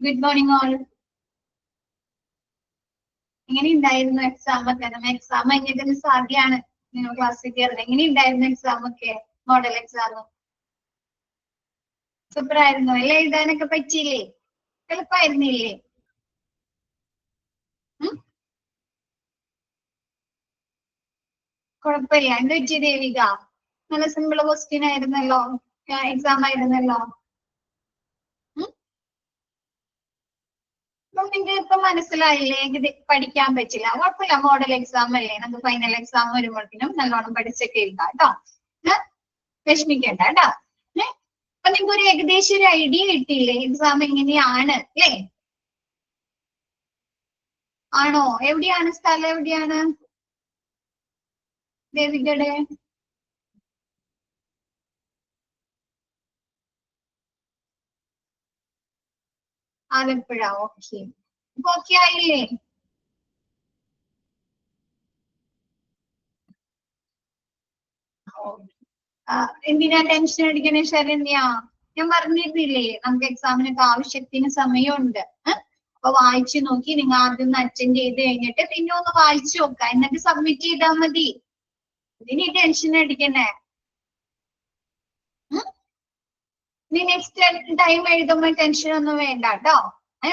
Good morning all. എങ്ങനെ ഉണ്ടായിരുന്നു exam ഒക്കെ? നമ്മൾ എക്സാം കഴിഞ്ഞിട്ട് സാധ്യമാണ് നിങ്ങൾ ക്ലാസ്സിൽ കയറുന്നത്. എങ്ങനെ ഉണ്ടായിരുന്നു എക്സാം ഒക്കെ? മോഡൽ എക്സാം സൂപ്പർ ആയിരുന്നു അല്ലെ? എഴുതാനൊക്കെ പറ്റിയില്ലേ? എളുപ്പമായിരുന്നില്ലേ? കുഴപ്പമില്ല. എന്ത് പറ്റി ദേവിക? നല്ല സിമ്പിൾ ക്വസ്റ്റ്യൻ ആയിരുന്നല്ലോ, എക്സാം ആയിരുന്നല്ലോ. നിങ്ങൾക്ക് ഇപ്പൊ മനസ്സിലായില്ലേ? പഠിക്കാൻ പറ്റില്ല, കുഴപ്പമില്ല. മോഡൽ എക്സാം അല്ലേ, നമുക്ക് ഫൈനൽ എക്സാം വരുമ്പോഴത്തേനും നല്ലോണം പഠിച്ചൊക്കെ എഴുതാം കേട്ടോ. വിഷമിക്കണ്ട കേട്ടോ. അപ്പൊ നിങ്ങൾക്ക് ഒരു ഏകദേശം ഒരു ഐഡിയ കിട്ടിയില്ലേ എക്സാം എങ്ങനെയാണ് അല്ലേ? ആണോ? എവിടെയാണ് സ്ഥലം? എവിടെയാണ് ദേവികയുടെ? ആലപ്പുഴ. ഓക്കെ. ഓക്കെ ആയില്ലേ? എന്തിനാ ടെൻഷൻ അടിക്കണേ ശരണ്യ? ഞാൻ പറഞ്ഞിരുന്നില്ലേ നമുക്ക് എക്സാമിനൊക്കെ ആവശ്യത്തിന് സമയമുണ്ട്. അപ്പൊ വായിച്ചു നോക്കി നിങ്ങൾ ആദ്യം ഒന്ന് അറ്റൻഡ് ചെയ്ത് കഴിഞ്ഞിട്ട് പിന്നെ ഒന്ന് വായിച്ചു നോക്കാം, എന്നിട്ട് സബ്മിറ്റ് ചെയ്താൽ മതി. ഇതിന് ടെൻഷൻ അടിക്കണേ. നീ നെക്സ്റ്റ് ടൈം എഴുതുമ്പോ ടെൻഷൻ ഒന്നും വേണ്ട കേട്ടോ.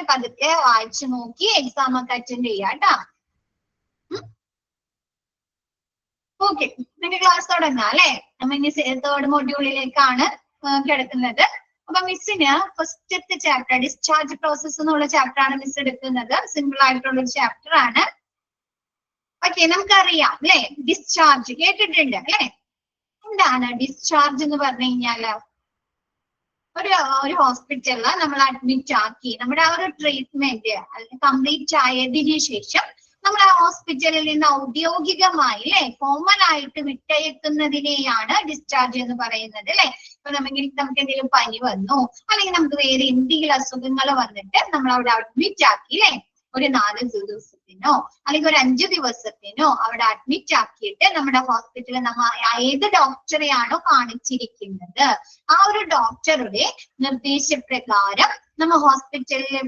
പതുക്കെ വായിച്ചു നോക്കി എക്സാം ഒക്കെ അറ്റൻഡ് ചെയ്യാം കേട്ടോ. ഓക്കെ, നിന്റെ ക്ലാസ് തുടങ്ങാം അല്ലെ? നമ്മ ഇനി തേർഡ് മൊഡ്യൂളിലേക്കാണ് കിടക്കുന്നത്. അപ്പൊ മിസ്സിന് ഫസ്റ്റത്തെ ചാപ്റ്റർ ഡിസ്ചാർജ് പ്രോസസ് എന്നുള്ള ചാപ്റ്റർ ആണ് മിസ് എടുക്കുന്നത്. സിമ്പിൾ ആയിട്ടുള്ള ഒരു ചാപ്റ്റർ ആണ്. ഓക്കെ, നമുക്കറിയാം അല്ലെ? ഡിസ്ചാർജ് കേട്ടിട്ടുണ്ട് അല്ലെ? എന്താണ് ഡിസ്ചാർജ് എന്ന് പറഞ്ഞു കഴിഞ്ഞാല്? ഒരു ഹോസ്പിറ്റലില് നമ്മൾ അഡ്മിറ്റ് ആക്കി നമ്മുടെ ആ ഒരു ട്രീറ്റ്മെന്റ് കംപ്ലീറ്റ് ആയതിനു ശേഷം നമ്മൾ ആ ഹോസ്പിറ്റലിൽ നിന്ന് ഔദ്യോഗികമായി അല്ലെ ഫോർമൽ ആയിട്ട് വിട്ടയക്കുന്നതിനെയാണ് ഡിസ്ചാർജ് എന്ന് പറയുന്നത് അല്ലെ? ഇപ്പൊ നമുക്ക് എന്തെങ്കിലും പനി വന്നു, അല്ലെങ്കിൽ നമുക്ക് വേറെ എന്തെങ്കിലും അസുഖങ്ങൾ വന്നിട്ട് നമ്മൾ അവിടെ അഡ്മിറ്റ് ആക്കി അല്ലെ, ഒരു 4 ദിവസത്തിനോ അല്ലെങ്കിൽ ഒരു 5 ദിവസത്തിനോ അവിടെ അഡ്മിറ്റ് ആക്കിയിട്ട് നമ്മുടെ ഹോസ്പിറ്റലിൽ നമ്മൾ ഏത് ഡോക്ടറെയാണോ കാണിച്ചിരിക്കുന്നത് ആ ഒരു ഡോക്ടറുടെ നിർദ്ദേശപ്രകാരം നമ്മൾ ഹോസ്പിറ്റലിൽ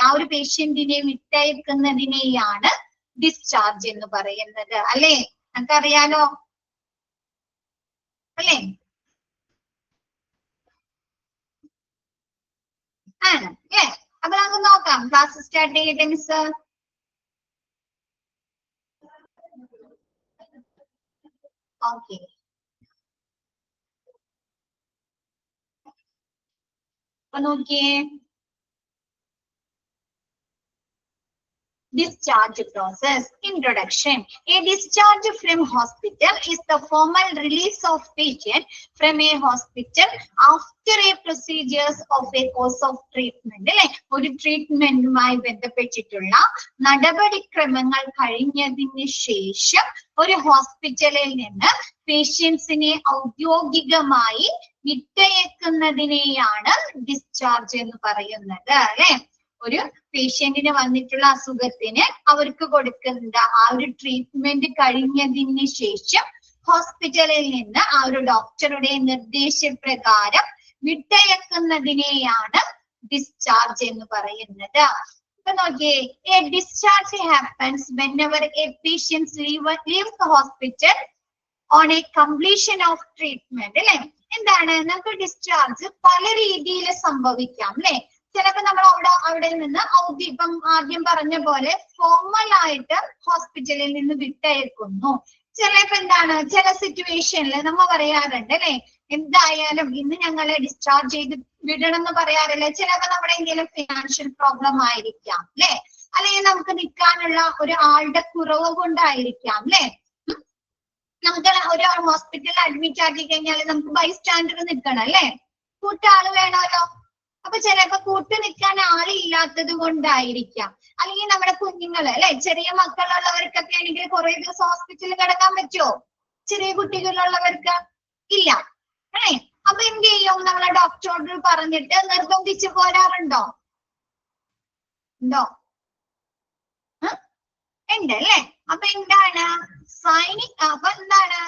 ആ ഒരു പേഷ്യന്റിനെ വിട്ടയക്കുന്നതിനെയാണ് ഡിസ്ചാർജ് എന്ന് പറയുന്നത് അല്ലെ? നമുക്കറിയാലോ അല്ലെ? ആണ് അല്ലെ? അപ്പൊ നമുക്ക് നോക്കാം. ക്ലാസ് സ്റ്റാർട്ട് ചെയ്യട്ടെ മിസ്? ഓക്കെ, അപ്പൊ നോക്കിയേ. Discharge process. Introduction. A discharge from hospital is the formal release of patient from a hospital after a procedures of a course of treatment. അല്ലെ? ഒരു ട്രീറ്റ്മെന്റുമായി ബന്ധപ്പെട്ടിട്ടുള്ള നടപടിക്രമങ്ങൾ കഴിഞ്ഞതിന് ശേഷം ഒരു ഹോസ്പിറ്റലിൽ നിന്ന് പേഷ്യൻസിനെ ഔദ്യോഗികമായി വിട്ടയക്കുന്നതിനെയാണ് ഡിസ്ചാർജ് എന്ന് പറയുന്നത് അല്ലെ? ഒരു പേഷ്യന്റിന് വന്നിട്ടുള്ള അസുഖത്തിന് അവർക്ക് കൊടുക്കുന്ന ആ ഒരു ട്രീറ്റ്മെന്റ് കഴിഞ്ഞതിന് ശേഷം ഹോസ്പിറ്റലിൽ നിന്ന് ആ ഒരു ഡോക്ടറുടെ നിർദ്ദേശപ്രകാരം വിട്ടയക്കുന്നതിനെയാണ് ഡിസ്ചാർജ് എന്ന് പറയുന്നത്. ഇപ്പൊ നോക്കിയേ, A discharge happens whenever a patient leaves the hospital on a completion of treatment അല്ലെ? എന്താണ്? നമുക്ക് ഡിസ്ചാർജ് പല രീതിയിൽ സംഭവിക്കാം അല്ലെ? ചിലപ്പോ നമ്മൾ അവിടെ നിന്ന് ഇപ്പം ആദ്യം പറഞ്ഞ പോലെ ഫോർമൽ ആയിട്ട് ഹോസ്പിറ്റലിൽ നിന്ന് വിട്ടയക്കുന്നു. ചിലപ്പോ എന്താണ്, ചില സിറ്റുവേഷനിൽ നമ്മ പറയാറുണ്ട് അല്ലെ, എന്തായാലും ഇന്ന് ഞങ്ങളെ ഡിസ്ചാർജ് ചെയ്ത് വിടണം എന്ന് പറയാറില്ല. ചിലപ്പോ നമ്മുടെ എന്തെങ്കിലും ഫിനാൻഷ്യൽ പ്രോബ്ലം ആയിരിക്കാം അല്ലെ, അല്ലെങ്കിൽ നമുക്ക് നിൽക്കാനുള്ള ഒരു ആളുടെ കുറവ് കൊണ്ടായിരിക്കാം അല്ലെ. നമുക്ക് ഒരു ഹോസ്പിറ്റലിൽ അഡ്മിറ്റ് ആക്കി കഴിഞ്ഞാൽ നമുക്ക് ബൈ സ്റ്റാൻഡർ നിൽക്കണം അല്ലെ, കൂട്ടാള് വേണമല്ലോ. അപ്പൊ ചിലപ്പോ കൂട്ട് നിൽക്കാൻ ആളില്ലാത്തത് കൊണ്ടായിരിക്കാം. അല്ലെങ്കിൽ നമ്മുടെ കുഞ്ഞുങ്ങള് അല്ലെ, ചെറിയ മക്കളുള്ളവർക്കൊക്കെ ആണെങ്കിൽ കുറെ ദിവസം ഹോസ്പിറ്റലിൽ കിടക്കാൻ പറ്റുമോ? ചെറിയ കുട്ടികളുള്ളവർക്ക് ഇല്ല അല്ലെ. അപ്പൊ എന്ത് ചെയ്യും? നമ്മളെ ഡോക്ടറോട് പറഞ്ഞിട്ട് നിർബന്ധിച്ച് പോരാറുണ്ടോ? ഉണ്ടോ? ഉണ്ട് അല്ലെ. അപ്പൊ എന്താണ് സൈനിങ്? അപ്പൊ എന്താണ്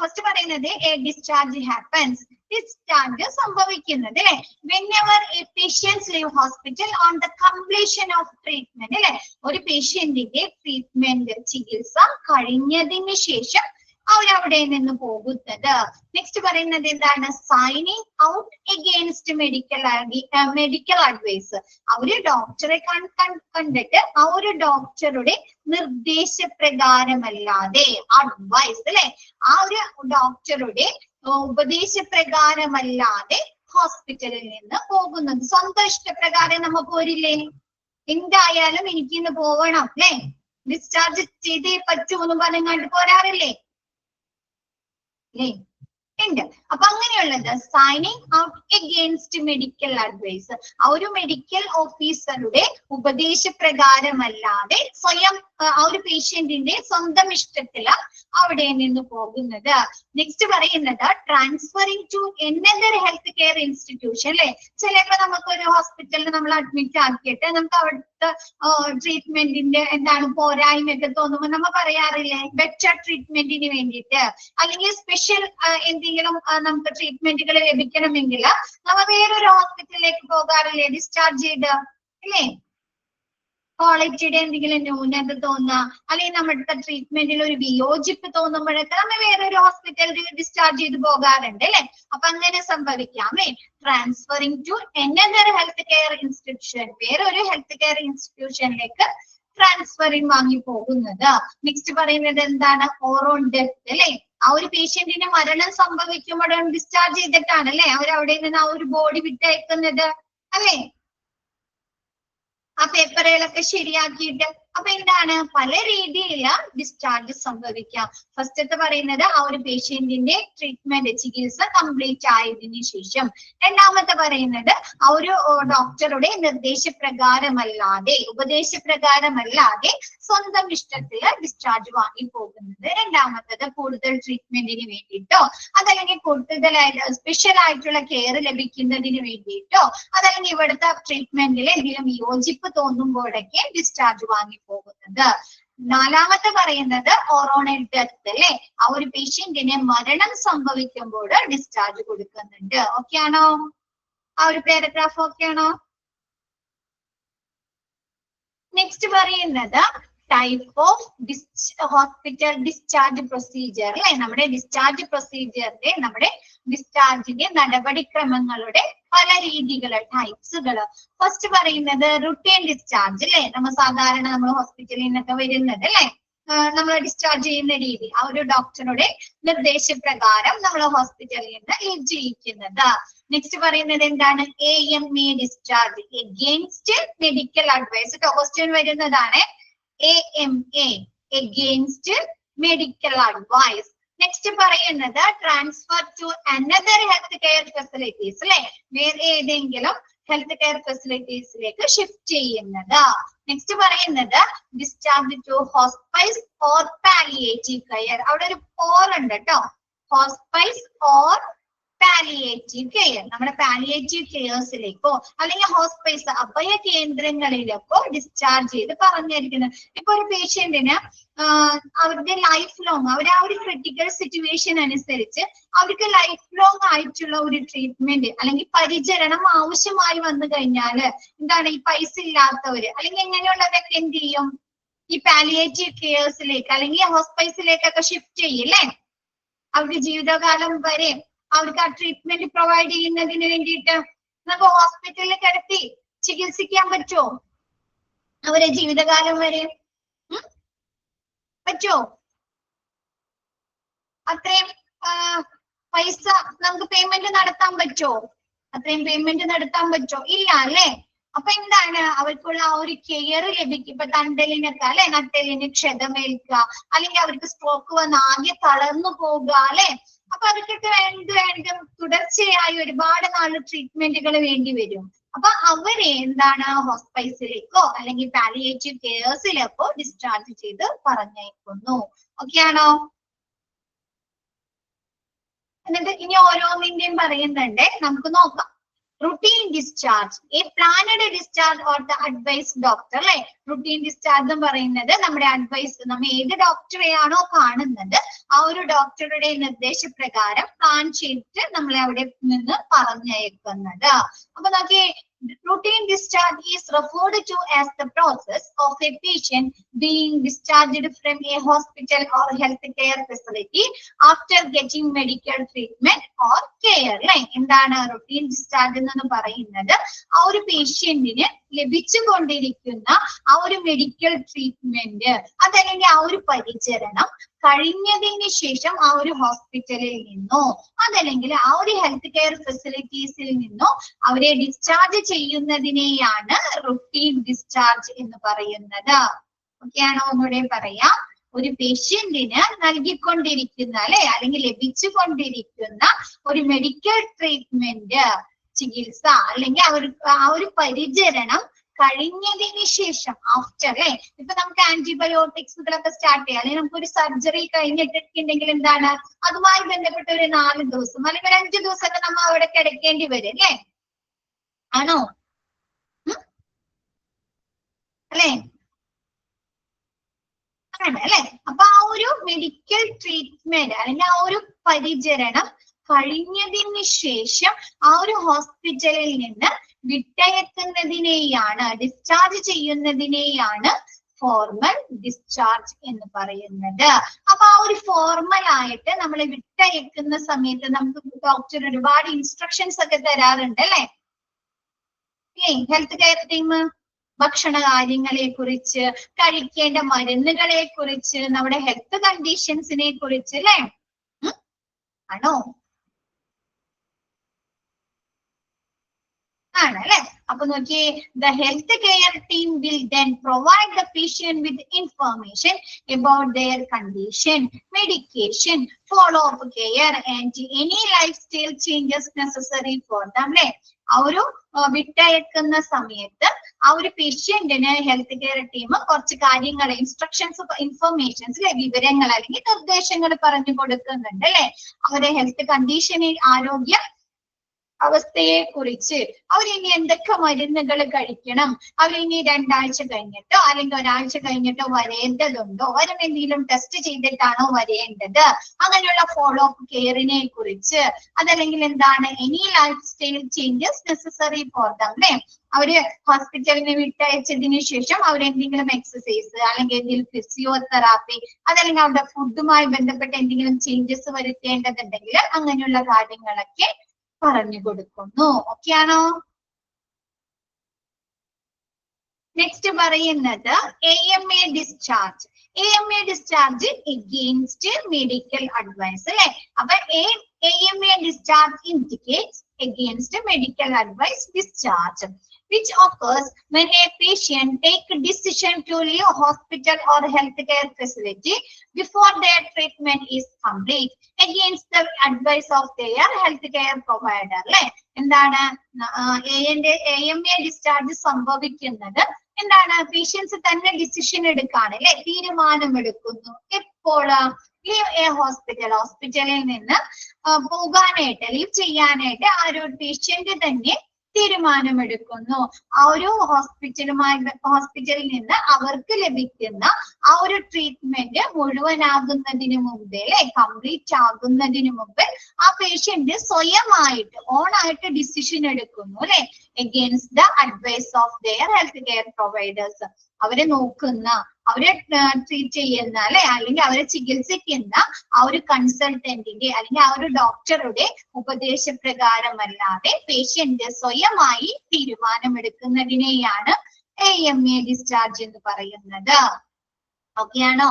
ഫസ്റ്റ് പറയുന്നത്? എ ഡിസ്ചാർജ് ഹാപ്പൻസ് ഡിസ്ചാർജ് സംഭവിക്കുന്നത് അല്ലെ. whenever a patients leave hospital on the completion of treatment അല്ലെ, ഒരു പേഷ്യന്റിന്റെ ട്രീറ്റ്മെന്റ് ചികിത്സ കഴിഞ്ഞതിന് ശേഷം അവരവിടെ നിന്ന് പോകുന്നത്. നെക്സ്റ്റ് പറയുന്നത് എന്താണ്? Signing out against medical advice. അവര് ഡോക്ടറെ കണ്ടിട്ട് ആ ഒരു ഡോക്ടറുടെ നിർദ്ദേശപ്രകാരമല്ലാതെ, അഡ്വൈസ് അല്ലെ, ആ ഒരു ഡോക്ടറുടെ ഉപദേശപ്രകാരമല്ലാതെ ഹോസ്പിറ്റലിൽ നിന്ന് പോകുന്നത്. സ്വന്തം ഇഷ്ടപ്രകാരം നമ്മ പോരില്ലേ? എന്തായാലും എനിക്കിന്ന് പോകണം അല്ലെ, ഡിസ്ചാർജ് ചെയ്തേ പറ്റൂ എന്ന് പറഞ്ഞങ്ങാണ്ട് പോരാറില്ലേ? ഉണ്ട്. അപ്പൊ അങ്ങനെയുള്ളത് signing out against medical advice, ആ ഒരു മെഡിക്കൽ ഓഫീസറുടെ ഉപദേശപ്രകാരമല്ലാതെ സ്വയം ആ ഒരു പേഷ്യന്റിന്റെ സ്വന്തം ഇഷ്ടത്തില് അവിടെ നിന്ന് പോകുന്നത്. നെക്സ്റ്റ് പറയുന്നത് transferring to another health care institution അല്ലെ. ചിലപ്പോ നമുക്ക് ഒരു ഹോസ്പിറ്റലിൽ നമ്മൾ അഡ്മിറ്റ് ആക്കിയിട്ട് നമുക്ക് അവിടുത്തെ ട്രീറ്റ്മെന്റിന്റെ എന്താണ് പോരായ്മയൊക്കെ തോന്നുമ്പോൾ നമ്മൾ പറയാറില്ലേ, ബെറ്റർ ട്രീറ്റ്മെന്റിന് വേണ്ടിയിട്ട് അല്ലെങ്കിൽ സ്പെഷ്യൽ എന്തെങ്കിലും നമുക്ക് ട്രീറ്റ്മെന്റുകൾ ലഭിക്കണമെങ്കിൽ നമ്മൾ വേറൊരു ഹോസ്പിറ്റലിലേക്ക് പോകാറില്ലേ, ഡിസ്ചാർജ് ചെയ്ത് അല്ലേ? ക്വാളിറ്റിയുടെ എന്തെങ്കിലും ന്യൂനത തോന്നുക അല്ലെങ്കിൽ നമ്മുടെ ട്രീറ്റ്മെന്റിൽ ഒരു വിയോജിപ്പ് തോന്നുമ്പോഴൊക്കെ നമ്മൾ വേറൊരു ഹോസ്പിറ്റലിൽ ഡിസ്ചാർജ് ചെയ്ത് പോകാറുണ്ട് അല്ലെ. അപ്പൊ അങ്ങനെ സംഭവിക്കാം അല്ലെ. Transferring to another health care institution, വേറൊരു ഹെൽത്ത് കെയർ ഇൻസ്റ്റിറ്റ്യൂഷനിലേക്ക് ട്രാൻസ്ഫറിങ് വാങ്ങി പോകുന്നത്. നെക്സ്റ്റ് പറയുന്നത് എന്താണ്? ഓറോൺ ഡെത്ത് അല്ലെ. ആ ഒരു പേഷ്യന്റിന് മരണം സംഭവിക്കുമ്പോഴും ഡിസ്ചാർജ് ചെയ്തിട്ടാണ് അല്ലെ അവരവിടെ നിന്ന് ആ ഒരു ബോഡി വിട്ടയക്കുന്നത് അല്ലെ, ആ പേപ്പറുകളൊക്കെ ശരിയാക്കിയിട്ട്. അപ്പൊ എന്താണ്? പല രീതിയില് ഡിസ്ചാർജ് സംഭവിക്കാം. ഫസ്റ്റത്തെ പറയുന്നത് ആ ഒരു പേഷ്യന്റിന്റെ ട്രീറ്റ്മെന്റ് ചികിത്സ കംപ്ലീറ്റ് ആയതിനു ശേഷം. രണ്ടാമത്തെ പറയുന്നത് ആ ഒരു ഡോക്ടറുടെ നിർദ്ദേശപ്രകാരമല്ലാതെ, ഉപദേശപ്രകാരമല്ലാതെ സ്വന്തം ഇഷ്ടത്തില് ഡിസ്ചാർജ് വാങ്ങി പോകുന്നത്. രണ്ടാമത്തത് കൂടുതൽ ട്രീറ്റ്മെന്റിന് വേണ്ടിയിട്ടോ അതല്ലെങ്കിൽ കൂടുതലായിട്ട് സ്പെഷ്യൽ ആയിട്ടുള്ള കെയർ ലഭിക്കുന്നതിന് വേണ്ടിയിട്ടോ അതല്ലെങ്കിൽ ഇവിടുത്തെ ട്രീറ്റ്മെന്റിൽ എന്തെങ്കിലും വിയോജിപ്പ് തോന്നുമ്പോഴൊക്കെ ഡിസ്ചാർജ് വാങ്ങി പോകുന്നത്. നാലാമത്തെ പറയുന്നത് ഓറോണൽ ഡെത്ത് അല്ലെ. ആ ഒരു പേഷ്യന്റിന് മരണം സംഭവിക്കുമ്പോൾ ഡിസ്ചാർജ് കൊടുക്കുന്നുണ്ട്. ഓക്കെ ആണോ? ആ ഒരു പാരഗ്രാഫ് ഓക്കെ ആണോ? നെക്സ്റ്റ് പറയുന്നത് type of hospital discharge procedure അല്ലെ. നമ്മുടെ ഡിസ്ചാർജ് പ്രൊസീജിയറിന്റെ, നമ്മുടെ ഡിസ്ചാർജിന്റെ നടപടിക്രമങ്ങളുടെ പല രീതികള്, ടൈപ്സുകള്. ഫസ്റ്റ് പറയുന്നത് റുട്ടീൻ ഡിസ്ചാർജ് അല്ലെ. നമ്മൾ സാധാരണ നമ്മൾ ഹോസ്പിറ്റലിൽ നിന്നൊക്കെ വരുന്നത് അല്ലെ, നമ്മൾ ഡിസ്ചാർജ് ചെയ്യുന്ന രീതി ആ ഒരു ഡോക്ടറുടെ നിർദ്ദേശപ്രകാരം നമ്മൾ ഹോസ്പിറ്റലിൽ നിന്ന് ലീവ് ചെയ്യിക്കുന്നത്. നെക്സ്റ്റ് പറയുന്നത് എന്താണ്? AMA discharge, against medical advice. Question വരുന്നതാണ് AMA, against medical advice. Next പറയുന്നത് transfer to another health care facilities അല്ലെ, വേറെ ഏതെങ്കിലും ഹെൽത്ത് കെയർ ഫെസിലിറ്റീസിലേക്ക് ഷിഫ്റ്റ് ചെയ്യുന്നത്. നെക്സ്റ്റ് പറയുന്നത് discharge to hospice or palliative care. അവിടെ ഒരു ഓർ ഉണ്ട് കേട്ടോ, ഹോസ്പൈസ് ഓർ പാലിയേറ്റീവ് കെയർ. നമ്മുടെ പാലിയേറ്റീവ് കെയേഴ്സിലേക്കോ അല്ലെങ്കിൽ ഹോസ്പൈസ് അഭയ കേന്ദ്രങ്ങളിലേക്കോ ഡിസ്ചാർജ് ചെയ്ത് പറഞ്ഞിരിക്കുന്നത്. ഇപ്പൊ ഒരു പേഷ്യന്റിന് അവരുടെ ലൈഫ് ലോങ്, അവർ ആ ഒരു ക്രിട്ടിക്കൽ സിറ്റുവേഷൻ അനുസരിച്ച് അവർക്ക് ലൈഫ് ലോങ് ആയിട്ടുള്ള ഒരു ട്രീറ്റ്മെന്റ് അല്ലെങ്കിൽ പരിചരണം ആവശ്യമായി വന്നു കഴിഞ്ഞാല് എന്താണ്, ഈ പൈസ ഇല്ലാത്തവര് അല്ലെങ്കിൽ എങ്ങനെയുള്ളവരൊക്കെ എന്ത് ചെയ്യും, ഈ പാലിയേറ്റീവ് കെയേഴ്സിലേക്ക് അല്ലെങ്കിൽ ഹോസ്പൈസിലേക്കൊക്കെ ഷിഫ്റ്റ് ചെയ്യില്ലേ. അവരുടെ ജീവിതകാലം വരെ അവർക്ക് ആ ട്രീറ്റ്മെന്റ് പ്രൊവൈഡ് ചെയ്യുന്നതിന് വേണ്ടിയിട്ട് നമുക്ക് ഹോസ്പിറ്റലിൽ കിടത്തി ചികിത്സിക്കാൻ പറ്റുമോ? അവരെ ജീവിതകാലം വരെ പറ്റുമോ? അത്രയും പൈസ നമുക്ക് പേയ്മെന്റ് നടത്താൻ പറ്റുമോ? അത്രയും പേയ്മെന്റ് നടത്താൻ പറ്റുമോ? ഇല്ല അല്ലെ. അപ്പൊ എന്താണ്, അവർക്കുള്ള ആ ഒരു കെയർ ലഭിക്കും. ഇപ്പൊ തണ്ടലിനൊക്കെ അല്ലെ, നട്ടലിന് ക്ഷതമേൽക്കുക അല്ലെങ്കിൽ അവർക്ക് സ്ട്രോക്ക് വന്ന് ആകെ തളർന്നു പോകുക അല്ലെ. അപ്പൊ അവർക്കൊക്കെ വേണ്ടി തുടർച്ചയായി ഒരുപാട് നാള് ട്രീറ്റ്മെന്റുകൾ വേണ്ടി വരും. അപ്പൊ അവരെ എന്താണ് ഹോസ്പൈസിലേക്കോ അല്ലെങ്കിൽ പാലിയേറ്റീവ് കെയേഴ്സിലേക്കോ ഡിസ്ചാർജ് ചെയ്ത് പറഞ്ഞേക്കുന്നു. ഓക്കെ ആണോ? എന്നിട്ട് ഇനി ഓരോന്നിന്റെയും പറയുന്നുണ്ട്, നമുക്ക് നോക്കാം. routine discharge, a planned discharge or the advised doctor, അല്ലെ routine discharge എന്ന് പറയുന്നത് നമ്മുടെ അഡ്വൈസ്, നമ്മൾ ഏത് ഡോക്ടറെയാണോ കാണുന്നത് ആ ഒരു ഡോക്ടറുടെ നിർദ്ദേശപ്രകാരം പ്ലാൻ ചെയ്തിട്ട് നമ്മളെ അവിടെ നിന്ന് പറഞ്ഞയക്കുന്നത്. അപ്പൊ നോക്കി, routine discharge is referred to as the process of a patient being discharged from a hospital or health care facility after getting medical treatment or care. എന്താണ് routine discharge എന്ന് പറയുന്നത്? ആ ഒരു പേഷ്യന്റിന് ലഭിച്ചുകൊണ്ടിരിക്കുന്ന ആ ഒരു മെഡിക്കൽ ട്രീറ്റ്മെന്റ് അതല്ലെങ്കിൽ ആ ഒരു പരിചരണം കഴിഞ്ഞതിന് ശേഷം ആ ഒരു ഹോസ്പിറ്റലിൽ നിന്നോ അതല്ലെങ്കിൽ ആ ഒരു ഹെൽത്ത് കെയർ ഫെസിലിറ്റീസിൽ നിന്നോ അവരെ ഡിസ്ചാർജ് ചെയ്യുന്നതിനെയാണ് റുട്ടീൻ ഡിസ്ചാർജ് എന്ന് പറയുന്നത്. ഓക്കെ ആണോ? ഒന്നുകൂടെ പറയാം. ഒരു പേഷ്യന്റിന് നൽകിക്കൊണ്ടിരിക്കുന്ന അല്ലെങ്കിൽ ലഭിച്ചുകൊണ്ടിരിക്കുന്ന ഒരു മെഡിക്കൽ ട്രീറ്റ്മെന്റ്, ചികിത്സ അല്ലെങ്കിൽ ആ ഒരു പരിചരണം കഴിഞ്ഞതിന് ശേഷം ആഫ്റ്റർ ഇപ്പൊ നമുക്ക് ആന്റിബയോട്ടിക്സുകളൊക്കെ സ്റ്റാർട്ട് ചെയ്യാം, അല്ലെങ്കിൽ നമുക്കൊരു സർജറി കഴിഞ്ഞിട്ടുണ്ടെങ്കിൽ എന്താണ് അതുമായി ബന്ധപ്പെട്ട ഒരു 4 ദിവസം അല്ലെങ്കിൽ 5 ദിവസമൊക്കെ നമ്മൾ അവിടെ കിടക്കേണ്ടി വരും അല്ലേ? ആണോ? അല്ലേ? ആണ് അല്ലെ? അപ്പൊ ആ ഒരു മെഡിക്കൽ ട്രീറ്റ്മെന്റ് അല്ലെങ്കിൽ ആ ഒരു പരിചരണം കഴിഞ്ഞതിന് ശേഷം ആ ഒരു ഹോസ്പിറ്റലിൽ നിന്ന് വിട്ടയക്കുന്നതിനെയാണ്, ഡിസ്ചാർജ് ചെയ്യുന്നതിനെയാണ് ഫോർമൽ ഡിസ്ചാർജ് എന്ന് പറയുന്നത്. അപ്പൊ ആ ഒരു ഫോർമൽ ആയിട്ട് നമ്മൾ വിട്ടയക്കുന്ന സമയത്ത് നമുക്ക് ഡോക്ടർ ഒരുപാട് ഇൻസ്ട്രക്ഷൻസ് ഒക്കെ തരാറുണ്ട് അല്ലെ? ഹെൽത്ത് കെയർ ടീം ഭക്ഷണ കാര്യങ്ങളെ കുറിച്ച്, കഴിക്കേണ്ട മരുന്നുകളെ കുറിച്ച്, നമ്മുടെ ഹെൽത്ത് കണ്ടീഷൻസിനെ കുറിച്ച് അല്ലെ? ആണോ? ആണല്ലേ? അപ്പൊ നോക്കിയേ, the health care team will then provide the patient with information about their condition, medication, follow-up care and any lifestyle changes necessary for them. അല്ലെ? ആ ഒരു വിട്ടയക്കുന്ന സമയത്ത് ആ ഒരു പേഷ്യന്റിന് ഹെൽത്ത് കെയർ ടീം കുറച്ച് കാര്യങ്ങൾ, ഇൻസ്ട്രക്ഷൻസ്, ഇൻഫർമേഷൻസ് അല്ലെ, വിവരങ്ങൾ അല്ലെങ്കിൽ നിർദ്ദേശങ്ങൾ പറഞ്ഞു കൊടുക്കുന്നുണ്ട് അല്ലെ? അവരുടെ ഹെൽത്ത് കണ്ടീഷനിൽ, ആരോഗ്യ അവസ്ഥയെ കുറിച്ച്, അവരിനി എന്തൊക്കെ മരുന്നുകൾ കഴിക്കണം, അവരിനി 2 ആഴ്ച കഴിഞ്ഞിട്ടോ അല്ലെങ്കിൽ 1 ആഴ്ച കഴിഞ്ഞിട്ടോ വരേണ്ടതുണ്ടോ, അവരെന്തെങ്കിലും ടെസ്റ്റ് ചെയ്തിട്ടാണോ വരേണ്ടത്, അങ്ങനെയുള്ള ഫോളോ അപ്പ് കെയറിനെ കുറിച്ച്, അതല്ലെങ്കിൽ എന്താണ് any life style changes necessary for them അല്ലെ? അവര് ഹോസ്പിറ്റലിന് വിട്ടയച്ചതിന് ശേഷം അവരെന്തെങ്കിലും എക്സസൈസ് അല്ലെങ്കിൽ എന്തെങ്കിലും ഫിസിയോതെറാപ്പി അതല്ലെങ്കിൽ അവരുടെ ഫുഡുമായി ബന്ധപ്പെട്ട എന്തെങ്കിലും ചേഞ്ചസ് വരുത്തേണ്ടതുണ്ടെങ്കിൽ അങ്ങനെയുള്ള കാര്യങ്ങളൊക്കെ പറഞ്ഞു കൊടുക്കുന്നു. ഓക്കെ ആണോ? നെക്സ്റ്റ് പറയുന്നത് AMA discharge. AMA discharge against medical advice അല്ലെ? അപ്പൊ AMA discharge indicates against medical advice discharge, which occurs when a patient take a decision to leave a hospital or health care facility before their treatment is complete against the advice of their health care provider. അല്ലെ? എന്താണ് AMA discharge സംഭവിക്കുന്നത്? എന്താണ്? Patients തന്നെ decision എടുക്കാണ് അല്ലെ? തീരുമാനമെടുക്കുന്നു. എപ്പോൾ? Leave A hospital, ഹോസ്പിറ്റലിൽ നിന്ന് പോകാനായിട്ട്, ലീവ് ചെയ്യാനായിട്ട് ആ ഒരു പേഷ്യന്റ് തന്നെ തീരുമാനമെടുക്കുന്നു. ആ ഒരു ഹോസ്പിറ്റലിൽ നിന്ന് അവർക്ക് ലഭിക്കുന്ന ആ ഒരു ട്രീറ്റ്മെന്റ് മുഴുവനാകുന്നതിന് മുമ്പേ അല്ലെ, കംപ്ലീറ്റ് ആകുന്നതിന് മുമ്പ് ആ പേഷ്യന്റ് സ്വയമായിട്ട് ഓണായിട്ട് ഡിസിഷൻ എടുക്കുന്നു അല്ലെ? Against the advice of their health care providers. അവരെ നോക്കുന്ന, അവരെ ട്രീറ്റ് ചെയ്യുന്ന അല്ലെ, അല്ലെങ്കിൽ അവരെ ചികിത്സിക്കുന്ന ആ ഒരു കൺസൾട്ടന്റിന്റെ അല്ലെങ്കിൽ ആ ഒരു ഡോക്ടറുടെ ഉപദേശപ്രകാരമല്ലാതെ പേഷ്യന്റ് സ്വയമായി തീരുമാനമെടുക്കുന്നതിനെയാണ് AMA ഡിസ്ചാർജ് എന്ന് പറയുന്നത്. ഓക്കെ ആണോ?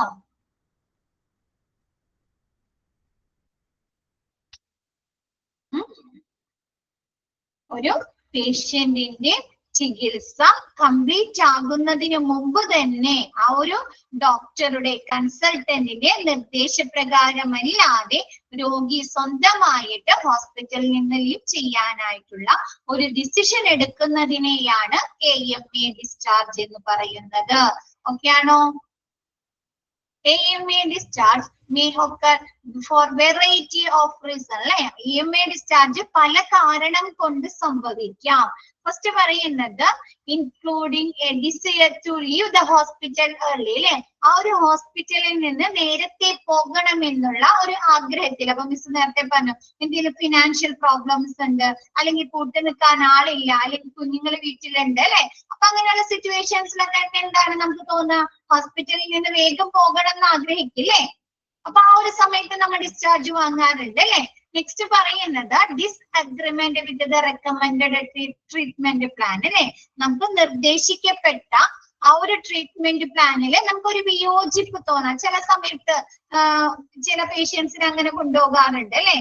ഒരു പേഷ്യന്റിന്റെ ചികിത്സ കംപ്ലീറ്റ് ആകുന്നതിന് മുമ്പ് തന്നെ ആ ഒരു ഡോക്ടറുടെ, കൺസൾട്ടന്റിന്റെ നിർദ്ദേശപ്രകാരമല്ലാതെ രോഗി സ്വന്തമായിട്ട് ഹോസ്പിറ്റലിൽ നിന്ന് ലീവ് ചെയ്യാനായിട്ടുള്ള ഒരു ഡിസിഷൻ എടുക്കുന്നതിനെയാണ് AMA ഡിസ്ചാർജ് എന്ന് പറയുന്നത്. ഓക്കെ ആണോ? AMA discharge may occur for variety of reason അല്ലെ. EMA discharge പല കാരണം കൊണ്ട് സംഭവിക്കാം. ഫസ്റ്റ് പറയുന്നത് including a desire to leave the hospital early അല്ലെ. ആ ഒരു ഹോസ്പിറ്റലിൽ നിന്ന് നേരത്തെ പോകണമെന്നുള്ള ഒരു ആഗ്രഹത്തിൽ. അപ്പൊ മിസ് നേരത്തെ പറഞ്ഞു എന്തെങ്കിലും ഫിനാൻഷ്യൽ പ്രോബ്ലംസ് ഉണ്ട്, അല്ലെങ്കിൽ കൂട്ടു നിൽക്കാൻ ആളില്ല, അല്ലെങ്കിൽ കുഞ്ഞുങ്ങൾ വീട്ടിലുണ്ട് അല്ലെ. അപ്പൊ അങ്ങനെയുള്ള സിറ്റുവേഷൻസിലൊക്കെ എന്താണ് നമുക്ക് തോന്നുക, ഹോസ്പിറ്റലിൽ നിന്ന് വേഗം പോകണം എന്ന് ആഗ്രഹിക്കില്ലേ. അപ്പൊ ആ ഒരു സമയത്ത് നമ്മൾ ഡിസ്ചാർജ് വാങ്ങാറുണ്ട് അല്ലെ. നെക്സ്റ്റ് പറയുന്നത് disagreement with the recommended treatment plan അല്ലെ. നമുക്ക് നിർദ്ദേശിക്കപ്പെട്ട ആ ഒരു ട്രീറ്റ്മെന്റ് പ്ലാനില് നമുക്കൊരു വിയോജിപ്പ് തോന്നാം. ചില സമയത്ത് ചില പേഷ്യൻസിനെ അങ്ങനെ കൊണ്ടുപോകാറുണ്ട് അല്ലെ.